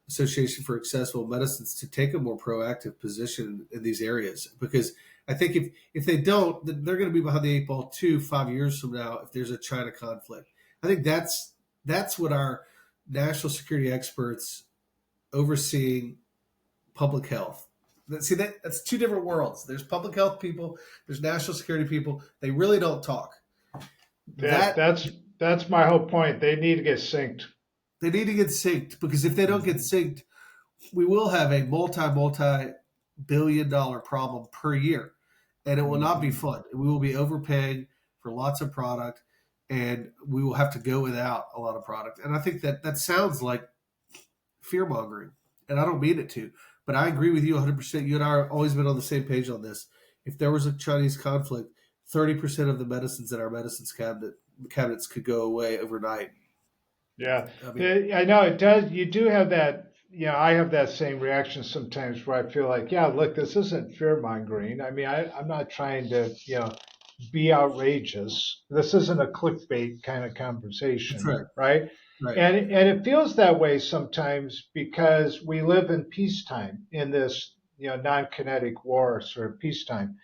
Speaker 2: Association for Accessible Medicines to take a more proactive position in these areas, because I think if they don't, then they're going to be behind the eight ball too 5 years from now if there's a China conflict. I think that's what our national security experts overseeing public health. See, that's two different worlds. There's public health people, there's national security people. They really don't talk.
Speaker 1: That
Speaker 2: That
Speaker 1: that's my whole point. They need to get synced.
Speaker 2: They need to get synced, because if they don't get synced, we will have a multi billion-dollar problem per year, and it will not be
Speaker 1: Mhm.
Speaker 2: fun. We will be overpaying for lots of product, and we will have to go without a lot of product. And I think that sounds like fear mongering, and I don't mean it to, but I agree with you 100%. You and I have always been on the same page on this. If there was a Chinese conflict, 30% of the medicines in our cabinets could go away overnight.
Speaker 1: Yeah,
Speaker 2: I mean,
Speaker 1: I know it does. You do have that. I have that same reaction sometimes where I feel like, yeah, look, this isn't fear mongering. I mean, I'm not trying to, be outrageous. This isn't a clickbait kind of
Speaker 2: that's
Speaker 1: conversation,
Speaker 2: right.
Speaker 1: right?
Speaker 2: Right.
Speaker 1: And it feels that way sometimes because we live in peacetime in this, non-kinetic war sort of peacetime.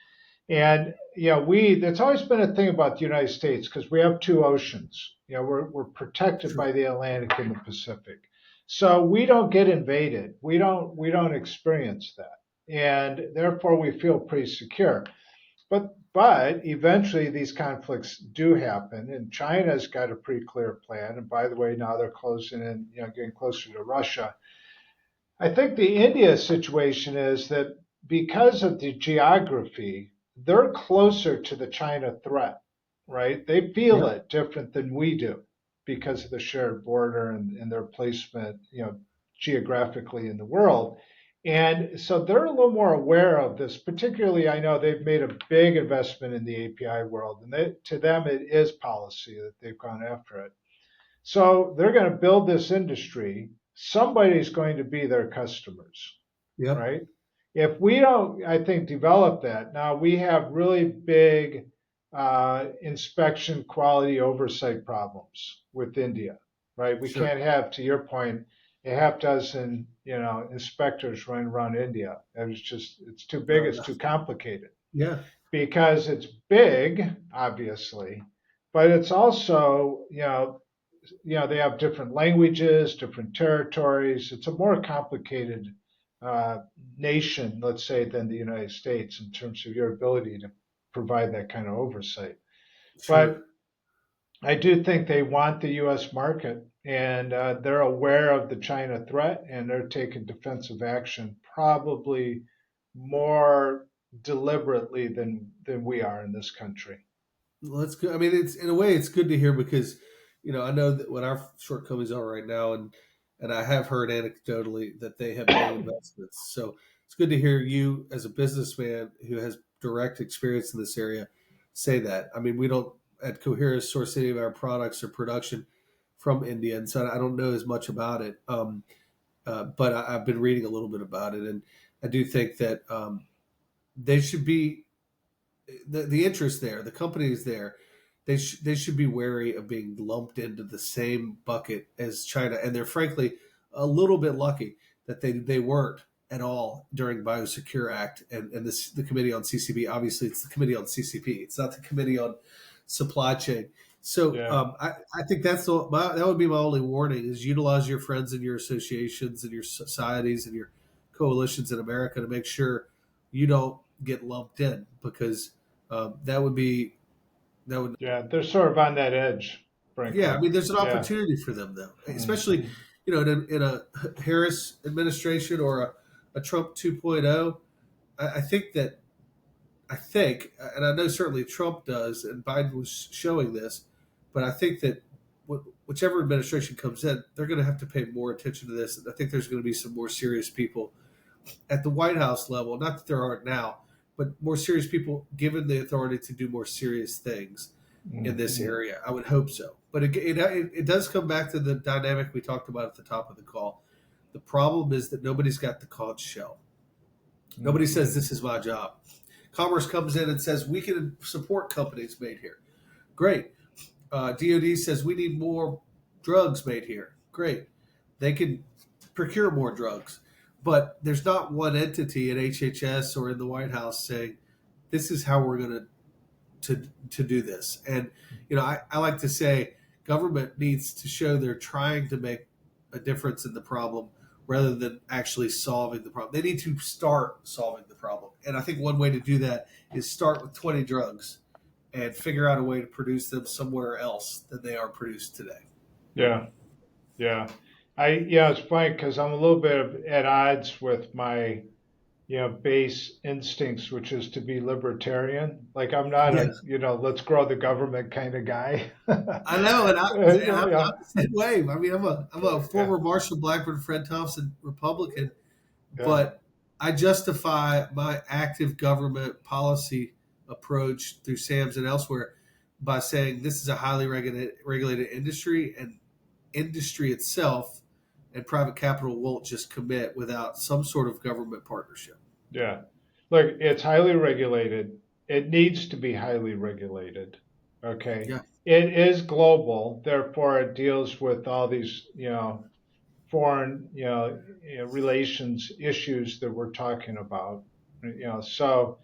Speaker 1: And that's always been a thing about the United States because we have two oceans. We're protected
Speaker 2: True.
Speaker 1: by the Atlantic and the Pacific, so we don't get invaded. We don't experience that, and therefore we feel pretty secure. But eventually these conflicts do happen, and China's got a pretty clear plan. And by the way, now they're closing in, getting closer to Russia. I think the India situation is that because of the geography, they're closer to the China threat, right? They feel
Speaker 2: Yep.
Speaker 1: it different than we do because of the shared border and their placement, geographically in the world. And so they're a little more aware of this. Particularly, I know they've made a big investment in the API world, and to them, it is policy that they've gone after it. So they're going to build this industry. Somebody's going to be their customers,
Speaker 2: Yep.
Speaker 1: right? If we don't, I think, develop that, now we have really big inspection quality oversight problems with India, right? We
Speaker 2: Sure.
Speaker 1: can't have, to your point, a half dozen, inspectors running around India. And it's too big,
Speaker 2: No,
Speaker 1: it's
Speaker 2: no.
Speaker 1: too complicated
Speaker 2: Yeah.
Speaker 1: because it's big, obviously, but it's also, they have different languages, different territories. It's a more complicated uh, nation, let's say, than the United States in terms of your ability to provide that kind of oversight. But
Speaker 2: Sure.
Speaker 1: I do think they want the U.S. market, and they're aware of the China threat, and they're taking defensive action probably more deliberately than we are in this country.
Speaker 2: Well, that's good. I mean, it's in a way it's good to hear, because I know that what our shortcomings are right now, and I have heard anecdotally that they have made investments. So it's good to hear you, as a businessman who has direct experience in this area, say that. I mean, we don't at Coherus source any of our products or production from India, and so I don't know as much about it. But I've been reading a little bit about it, and I do think that they should be the interest there, the companies there. They should be wary of being lumped into the same bucket as China, and they're frankly a little bit lucky that they weren't at all during Biosecure Act and the committee on CCP. Obviously, it's the committee on CCP. It's not the committee on supply chain. So
Speaker 1: Yeah.
Speaker 2: I think that would be my only warning: is utilize your friends and your associations and your societies and your coalitions in America to make sure you don't get lumped in, because that would be that would
Speaker 1: Yeah, they're sort of on that edge,
Speaker 2: yeah. I
Speaker 1: frankly.
Speaker 2: mean, there's an
Speaker 1: Yeah.
Speaker 2: opportunity for them, though, especially
Speaker 1: Mhm.
Speaker 2: in a Harris administration or a Trump 2.0. I think that I think, and I know certainly Trump does, and Biden was showing this, but I think that whichever administration comes in, they're going to have to pay more attention to this. And I think there's going to be some more serious people at the White House level, not that there aren't now, but more serious people given the authority to do more serious things in this
Speaker 1: Mhm.
Speaker 2: area. I would hope so. But it does come back to the dynamic we talked about at the top of the call. The problem is that nobody's got the conch shell. Nobody says,
Speaker 1: Mhm.
Speaker 2: this is my job. Commerce comes in and says, we can support companies made here. Great. DoD says, we need more drugs made here. Great. They can. procure more drugs. But there's not one entity at HHS or in the White House saying this is how we're going to do this. And I like to say government needs to show they're trying to make a difference in the problem rather than actually solving the problem. They need to start solving the problem. And I think one way to do that is start with 20 drugs and figure out a way to produce them somewhere else than they are produced today.
Speaker 1: Yeah, yeah. It's funny because I'm a little bit at odds with my, base instincts, which is to be libertarian. Like I'm not a,
Speaker 2: Yes,
Speaker 1: let's grow the government kind of guy.
Speaker 2: I know, and I'm
Speaker 1: Yeah,
Speaker 2: the same way. I mean, I'm a
Speaker 1: yeah,
Speaker 2: former Marshall Blackburn Fred Thompson Republican,
Speaker 1: yeah,
Speaker 2: but I justify my active government policy approach through SAMS and elsewhere by saying this is a highly regulated industry, and industry itself and private capital won't just commit without some sort of government partnership.
Speaker 1: yeah. Look, it's highly regulated. It needs to be highly regulated. Okay.
Speaker 2: Yeah,
Speaker 1: It is global, therefore it deals with all these, foreign, relations issues that we're talking about. So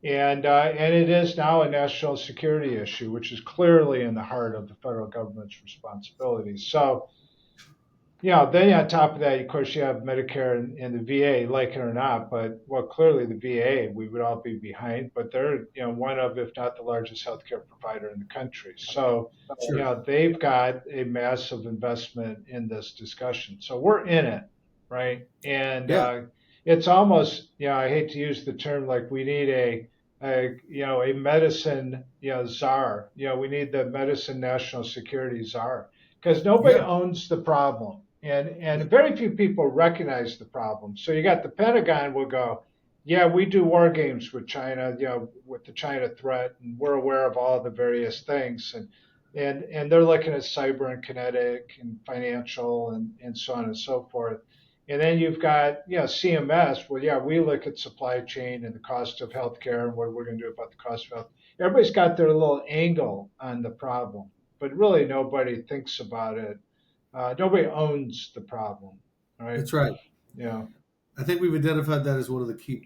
Speaker 1: and it is now a national security issue, which is clearly in the heart of the federal government's responsibilities. So then on top of that, of course, you have Medicare and the VA, like it or not. But well, clearly the VA, we would all be behind, but they're one of, if not the largest healthcare provider in the country. So
Speaker 2: sure.
Speaker 1: they've got a massive investment in this discussion. So we're in it, right? And
Speaker 2: Yeah,
Speaker 1: it's almost I hate to use the term like we need a medicine czar. We need the medicine national security czar because nobody
Speaker 2: yeah,
Speaker 1: owns the problem
Speaker 2: yeah,
Speaker 1: and very few people recognize the problem. So you got the Pentagon will go, yeah, we do war games with China, with the China threat, and we're aware of all the various things, and they're looking at cyber and kinetic and financial and so on and so forth. And then you've got, CMS. Well, yeah, we look at supply chain and the cost of healthcare and what we're going to do about the cost of health. Everybody's got their little angle on the problem, but really nobody thinks about it. Nobody owns the problem, right?
Speaker 2: that's right.
Speaker 1: Yeah,
Speaker 2: I think we've identified that as one of the key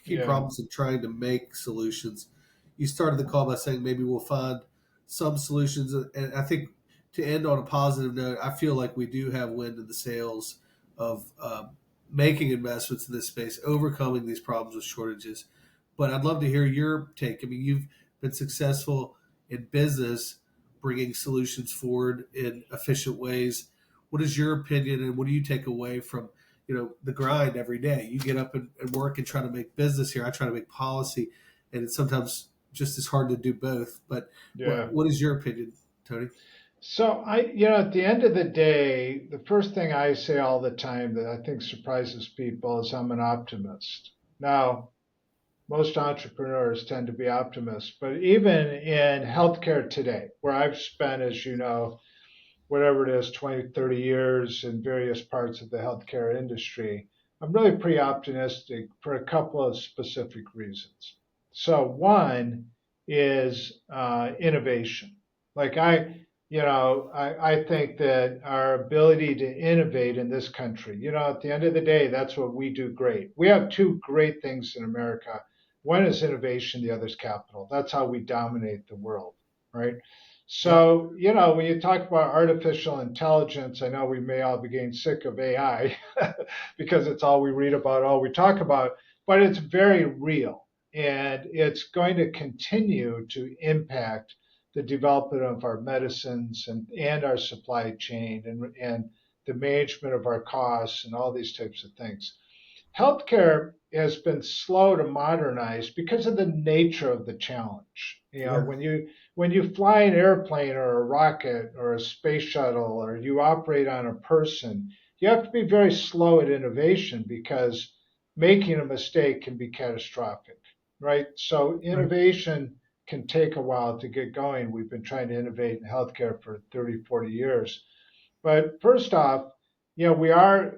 Speaker 1: yeah,
Speaker 2: problems in trying to make solutions. You started the call by saying maybe we'll find some solutions, and I think to end on a positive note, I feel like we do have wind in the sails of making investments in this space, overcoming these problems with shortages. But I'd love to hear your take. I mean, you've been successful in business, bringing solutions forward in efficient ways. What is your opinion, and what do you take away from the grind every day? You get up and work and try to make business here. I try to make policy, and it's sometimes just as hard to do both. But
Speaker 1: yeah.
Speaker 2: what is your opinion, Tony?
Speaker 1: So at the end of the day, the first thing I say all the time that I think surprises people is I'm an optimist. Now, most entrepreneurs tend to be optimists, but even in healthcare today, where I've spent, as you know, whatever it is, 20, 30 years in various parts of the healthcare industry, I'm really pretty optimistic for a couple of specific reasons. So one is innovation. Like I think that our ability to innovate in this country, at the end of the day, that's what we do great. We have two great things in America. One is innovation, the other is capital. That's how we dominate the world, right?
Speaker 2: Yep.
Speaker 1: So, when you talk about artificial intelligence, I know we may all be getting sick of AI because it's all we read about, all we talk about, but it's very real and it's going to continue to impact the development of our medicines and our supply chain and the management of our costs and all these types of things. Healthcare has been slow to modernize because of the nature of the challenge.
Speaker 2: Yeah.
Speaker 1: When you fly an airplane or a rocket or a space shuttle or you operate on a person, you have to be very slow at innovation because making a mistake can be catastrophic, right? So
Speaker 2: Right.
Speaker 1: innovation can take a while to get going. We've been trying to innovate in healthcare for 30, 40 years. But first off, we are,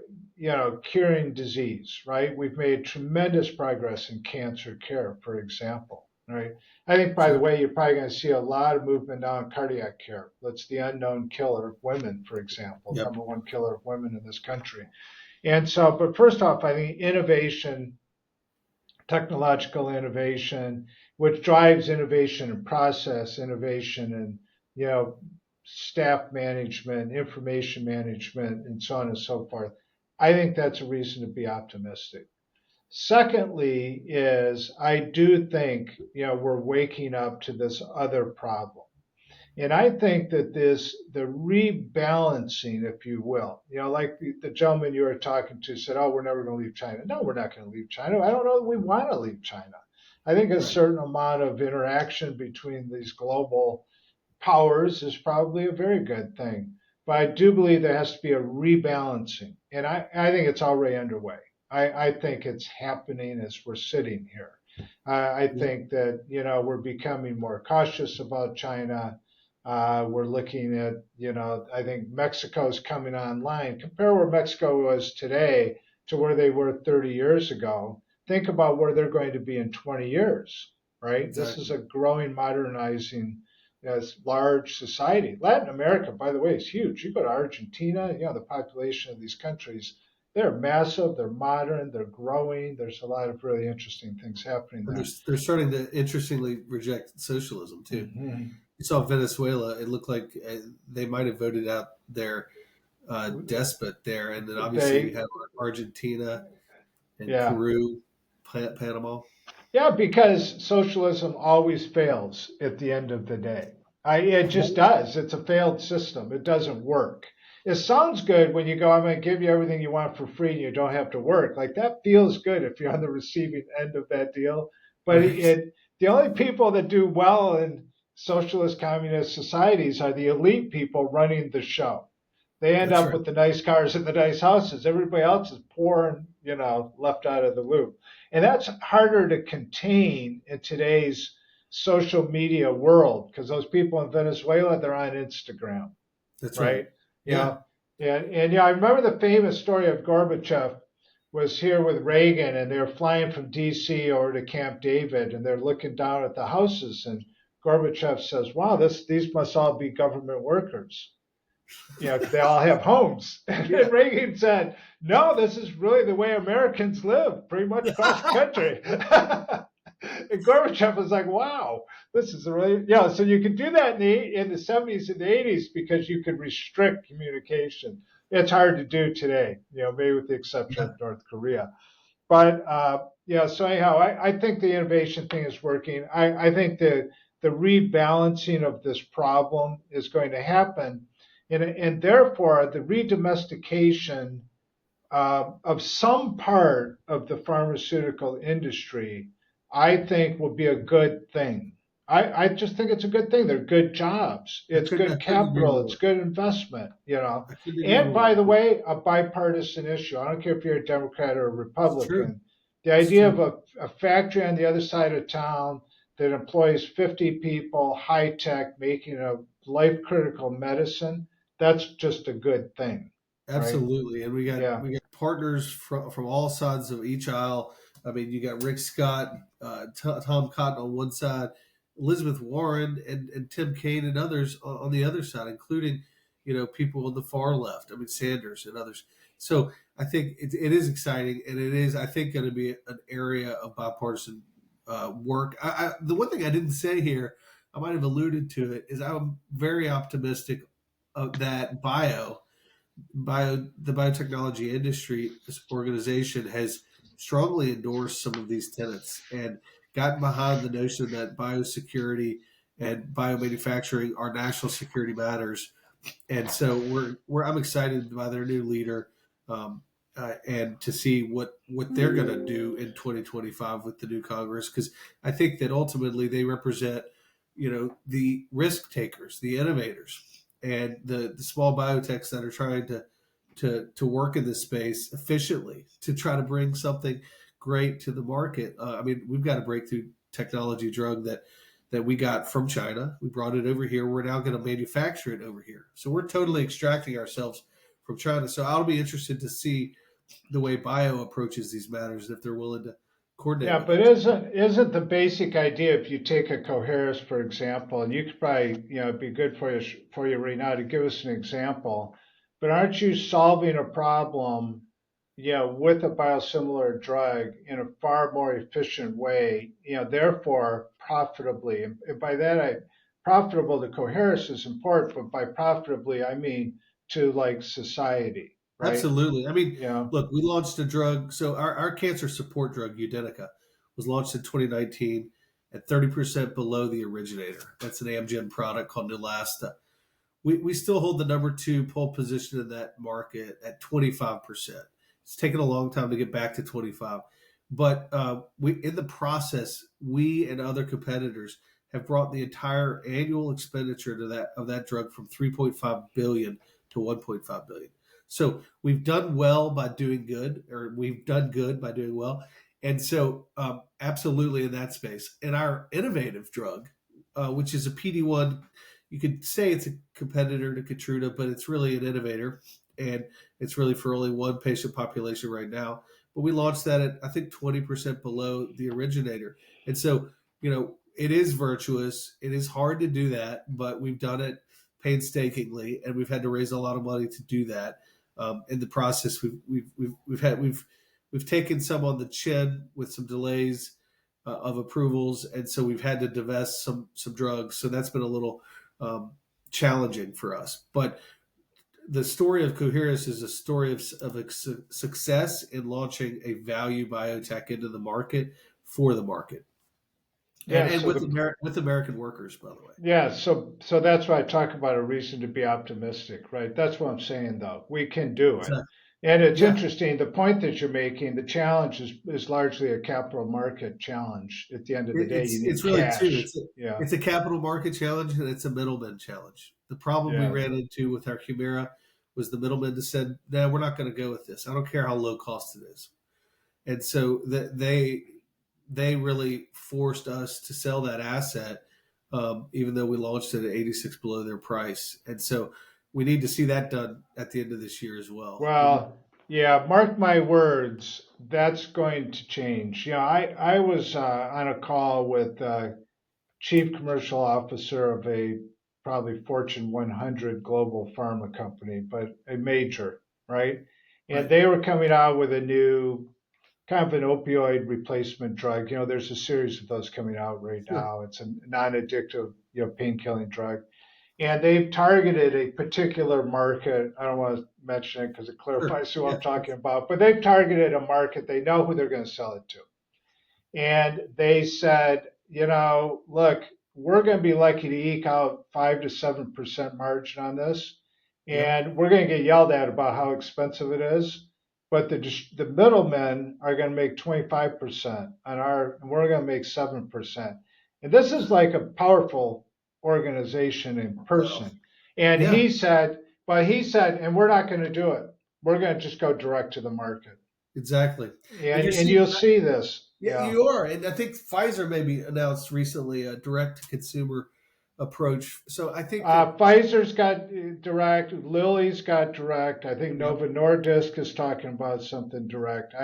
Speaker 1: curing disease, right? We've made tremendous progress in cancer care, for example. right? I think, by the
Speaker 2: Sure.
Speaker 1: way, you're probably going to see a lot of movement now in cardiac care. That's the unknown killer of women, for example,
Speaker 2: Yep.
Speaker 1: number one killer of women in this country. And so, but first off, I think innovation, technological innovation, which drives innovation in process, innovation and you know staff management, information management, and so on and so forth. I think that's a reason to be optimistic. Secondly, is I do think we're waking up to this other problem. And I think that the rebalancing, if you will, like the gentleman you were talking to said, oh, we're never going to leave China. No, we're not going to leave China. I don't know that we want to leave China. I think a
Speaker 2: Right.
Speaker 1: certain amount of interaction between these global powers is probably a very good thing. But I do believe there has to be a rebalancing. And I think it's already underway. I think it's happening as we're sitting here. I
Speaker 2: Yep.
Speaker 1: think that, we're becoming more cautious about China. We're looking at, I think Mexico's coming online. Compare where Mexico was today to where they were 30 years ago. Think about where they're going to be in 20 years, right? This is
Speaker 2: Exactly.
Speaker 1: a growing, modernizing as large society. Latin America, by the way, is huge. You go to Argentina, the population of these countries, they're massive, they're modern, they're growing. There's a lot of really interesting things happening
Speaker 2: And
Speaker 1: there.
Speaker 2: they're starting to interestingly reject socialism too.
Speaker 1: Mm-hmm.
Speaker 2: You saw Venezuela; it looked like they might have voted out their despot there, and then obviously you
Speaker 1: They,
Speaker 2: have Argentina and
Speaker 1: yeah.
Speaker 2: Peru, Panama.
Speaker 1: Yeah, because socialism always fails at the end of the day. It just
Speaker 2: Well,
Speaker 1: does. It's a failed system. It doesn't work. It sounds good when you go, I'm going to give you everything you want for free and you don't have to work. Like that feels good if you're on the receiving end of that deal. But
Speaker 2: right.
Speaker 1: the only people that do well in socialist communist societies are the elite people running the show. They end
Speaker 2: That's
Speaker 1: up
Speaker 2: right.
Speaker 1: with the nice cars and the nice houses. Everybody else is poor and, left out of the loop. And that's harder to contain in today's social media world because those people in Venezuela, they're on Instagram,
Speaker 2: That's right.
Speaker 1: right? You
Speaker 2: Yeah.
Speaker 1: know, and I remember the famous story of Gorbachev was here with Reagan and they're flying from D.C. over to Camp David and they're looking down at the houses and Gorbachev says, wow, these must all be government workers, because they all have homes. And
Speaker 2: Yeah.
Speaker 1: Reagan said, no, this is really the way Americans live pretty much across the country. And Gorbachev was like, wow, this is really, so you could do that in the 70s and the 80s because you could restrict communication. It's hard to do today, maybe with the exception
Speaker 2: Yeah.
Speaker 1: of North Korea. But so anyhow, I think the innovation thing is working. I think the rebalancing of this problem is going to happen, and therefore the redomestication of some part of the pharmaceutical industry, I think will be a good thing. I just think it's a good thing. They're good jobs. It's
Speaker 2: I
Speaker 1: good
Speaker 2: couldn't agree
Speaker 1: capital. It's
Speaker 2: more.
Speaker 1: good investment.
Speaker 2: I couldn't agree
Speaker 1: And
Speaker 2: more.
Speaker 1: by the way, a bipartisan issue. I don't care if you're a Democrat or a
Speaker 2: It's true.
Speaker 1: Republican. The
Speaker 2: It's
Speaker 1: idea
Speaker 2: true.
Speaker 1: of a factory on the other side of town that employs 50 people, high tech, making a life critical medicine, that's just a good thing, right?
Speaker 2: Absolutely, and
Speaker 1: Yeah.
Speaker 2: we got partners from all sides of each aisle. I mean, you got Rick Scott, Tom Cotton on one side, Elizabeth Warren, and Tim Kaine and others on the other side, including people on the far left. I mean, Sanders and others. So I think it is exciting, and it is I think going to be an area of bipartisan work. The one thing I didn't say here, I might have alluded to it, is I'm very optimistic that the biotechnology industry organization has strongly endorsed some of these tenets and gotten behind the notion that biosecurity and biomanufacturing are national security matters. And so I'm excited by their new leader, and to see what they're going to do in 2025 with the new Congress, because I think that ultimately they represent the risk takers, the innovators, and the small biotechs that are trying to work in this space efficiently to try to bring something great to the market. I mean, we've got a breakthrough technology drug that we got from China. We brought it over here. We're now going to manufacture it over here. So we're totally extracting ourselves from China. So I'll be interested to see the way bio approaches these matters, if they're willing coordinate
Speaker 1: Yeah,
Speaker 2: with
Speaker 1: but
Speaker 2: us.
Speaker 1: isn't the basic idea if you take a Coherus, for example, and you could probably, it'd be good for you right now to give us an example, but aren't you solving a problem, with a biosimilar drug in a far more efficient way, therefore profitably. And by that profitable to Coherus is important, but by profitably I mean to like society, right?
Speaker 2: Absolutely. I mean,
Speaker 1: Yeah.
Speaker 2: look, we launched a drug. So our cancer support drug, Udenica, was launched in 2019 at 30% below the originator. That's an Amgen product called Neulasta. We still hold the number two pole position in that market at 25%. It's taken a long time to get back to 25. But we, in the process, we and other competitors have brought the entire annual expenditure to that of that drug from 3.5 billion to 1.5 billion. So we've done well by doing good, or we've done good by doing well. And so, absolutely in that space. And our innovative drug, which is a PD-1, you could say it's a competitor to Keytruda, but it's really an innovator, and it's really for only one patient population right now. But we launched that at I think 20% below the originator, and so it is virtuous. It is hard to do that, but we've done it painstakingly, and we've had to raise a lot of money to do that. In the process, we've taken some on the chin with some delays of approvals, and so we've had to divest some drugs. So that's been a little um, challenging for us. But the story of Coherus is a story of a success in launching a value biotech into the market for the market,
Speaker 1: Yeah,
Speaker 2: and
Speaker 1: so the
Speaker 2: with American workers, by the way.
Speaker 1: Yeah, so that's why I talk about a reason to be optimistic, right? That's what I'm saying, though. We can do it.
Speaker 2: Exactly.
Speaker 1: And it's
Speaker 2: Yeah,
Speaker 1: interesting, the point that you're making, the challenge is largely a capital market challenge. At the end of the day, you need
Speaker 2: it's really two.
Speaker 1: cash. Yeah,
Speaker 2: It's a capital market challenge and it's a middleman challenge. The problem we
Speaker 1: yeah.
Speaker 2: ran into with our Humira was the middlemen that said, "No, we're not going to go with this. I don't care how low cost it is." And so they really forced us to sell that asset, even though we launched it at 86 below their price. And so we need to see that done at the end of this year as well.
Speaker 1: Well, yeah, mark my words, that's going to change. I was on a call with chief commercial officer of a probably Fortune 100 global pharma company, but a major, right? And
Speaker 2: Right,
Speaker 1: they were coming out with a new kind of an opioid replacement drug. There's a series of those coming out right
Speaker 2: sure,
Speaker 1: now. It's a non-addictive, pain-killing drug. And they've targeted a particular market. I don't want to mention it because it
Speaker 2: sure,
Speaker 1: clarifies who
Speaker 2: yeah,
Speaker 1: I'm talking about, but they've targeted a market. They know who they're going to sell it to. And they said, look, we're going to be lucky to eke out 5 to 7% margin on this,
Speaker 2: yep,
Speaker 1: and we're going to get yelled at about how expensive it is. But the middlemen are going to make 25% on and we're going to make 7%. And this is like a powerful organization in
Speaker 2: well,
Speaker 1: person. And
Speaker 2: yeah,
Speaker 1: he said, and we're not going to do it. We're going to just go direct to the market.
Speaker 2: exactly. And
Speaker 1: And
Speaker 2: you're
Speaker 1: and
Speaker 2: seeing
Speaker 1: you'll see this.
Speaker 2: Yeah,
Speaker 1: Yeah.
Speaker 2: you are, and I think Pfizer maybe announced recently a direct to consumer approach. So I think that
Speaker 1: Pfizer's got direct. Lilly's got direct. I think
Speaker 2: yep,
Speaker 1: Novo Nordisk is talking about something direct.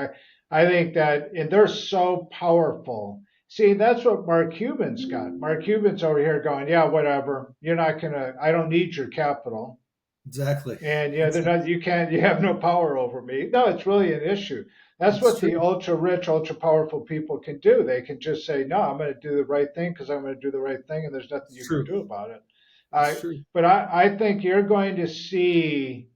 Speaker 1: I think that, and they're so powerful. See, that's what Mark Cuban's got. Mark Cuban's over here going, yeah, whatever. You're not gonna. I don't need your capital.
Speaker 2: exactly,
Speaker 1: And they're
Speaker 2: exactly.
Speaker 1: not. You can't. You have no power over me. No, it's really an issue. That's
Speaker 2: It's
Speaker 1: what the
Speaker 2: true.
Speaker 1: ultra rich, ultra powerful people can do. They can just say, no, I'm going to do the right thing because I'm going to do the right thing, and there's nothing
Speaker 2: It's
Speaker 1: you can
Speaker 2: true.
Speaker 1: do about it.
Speaker 2: It's
Speaker 1: I,
Speaker 2: true.
Speaker 1: but I think you're going to see,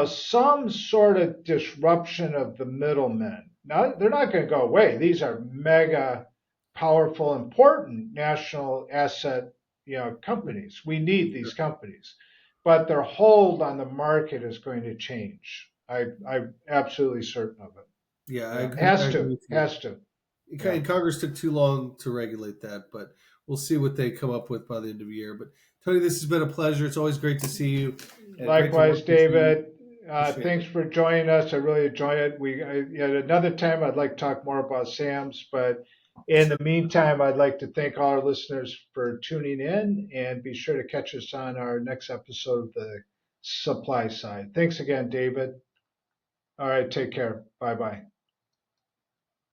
Speaker 1: some sort of disruption of the middlemen. Now, they're not going to go away. These are mega powerful, important national asset, companies. We need these companies, but their hold on the market is going to change. I'm absolutely certain of it.
Speaker 2: Yeah, I
Speaker 1: Yeah,
Speaker 2: agree. I
Speaker 1: has
Speaker 2: agree
Speaker 1: to,
Speaker 2: with you.
Speaker 1: has to. Yeah.
Speaker 2: And Congress took too long to regulate that, but we'll see what they come up with by the end of the year. But Tony, this has been a pleasure. It's always great to see you and great to
Speaker 1: Likewise,
Speaker 2: work with you.
Speaker 1: David.
Speaker 2: Appreciate it.
Speaker 1: Thanks for joining us. I really enjoy it. At another time, I'd like to talk more about SAMs, but in the
Speaker 2: Sure.
Speaker 1: meantime, I'd like to thank all our listeners for tuning in and be sure to catch us on our next episode of the supply side. Thanks again, David. All right, take care. Bye bye.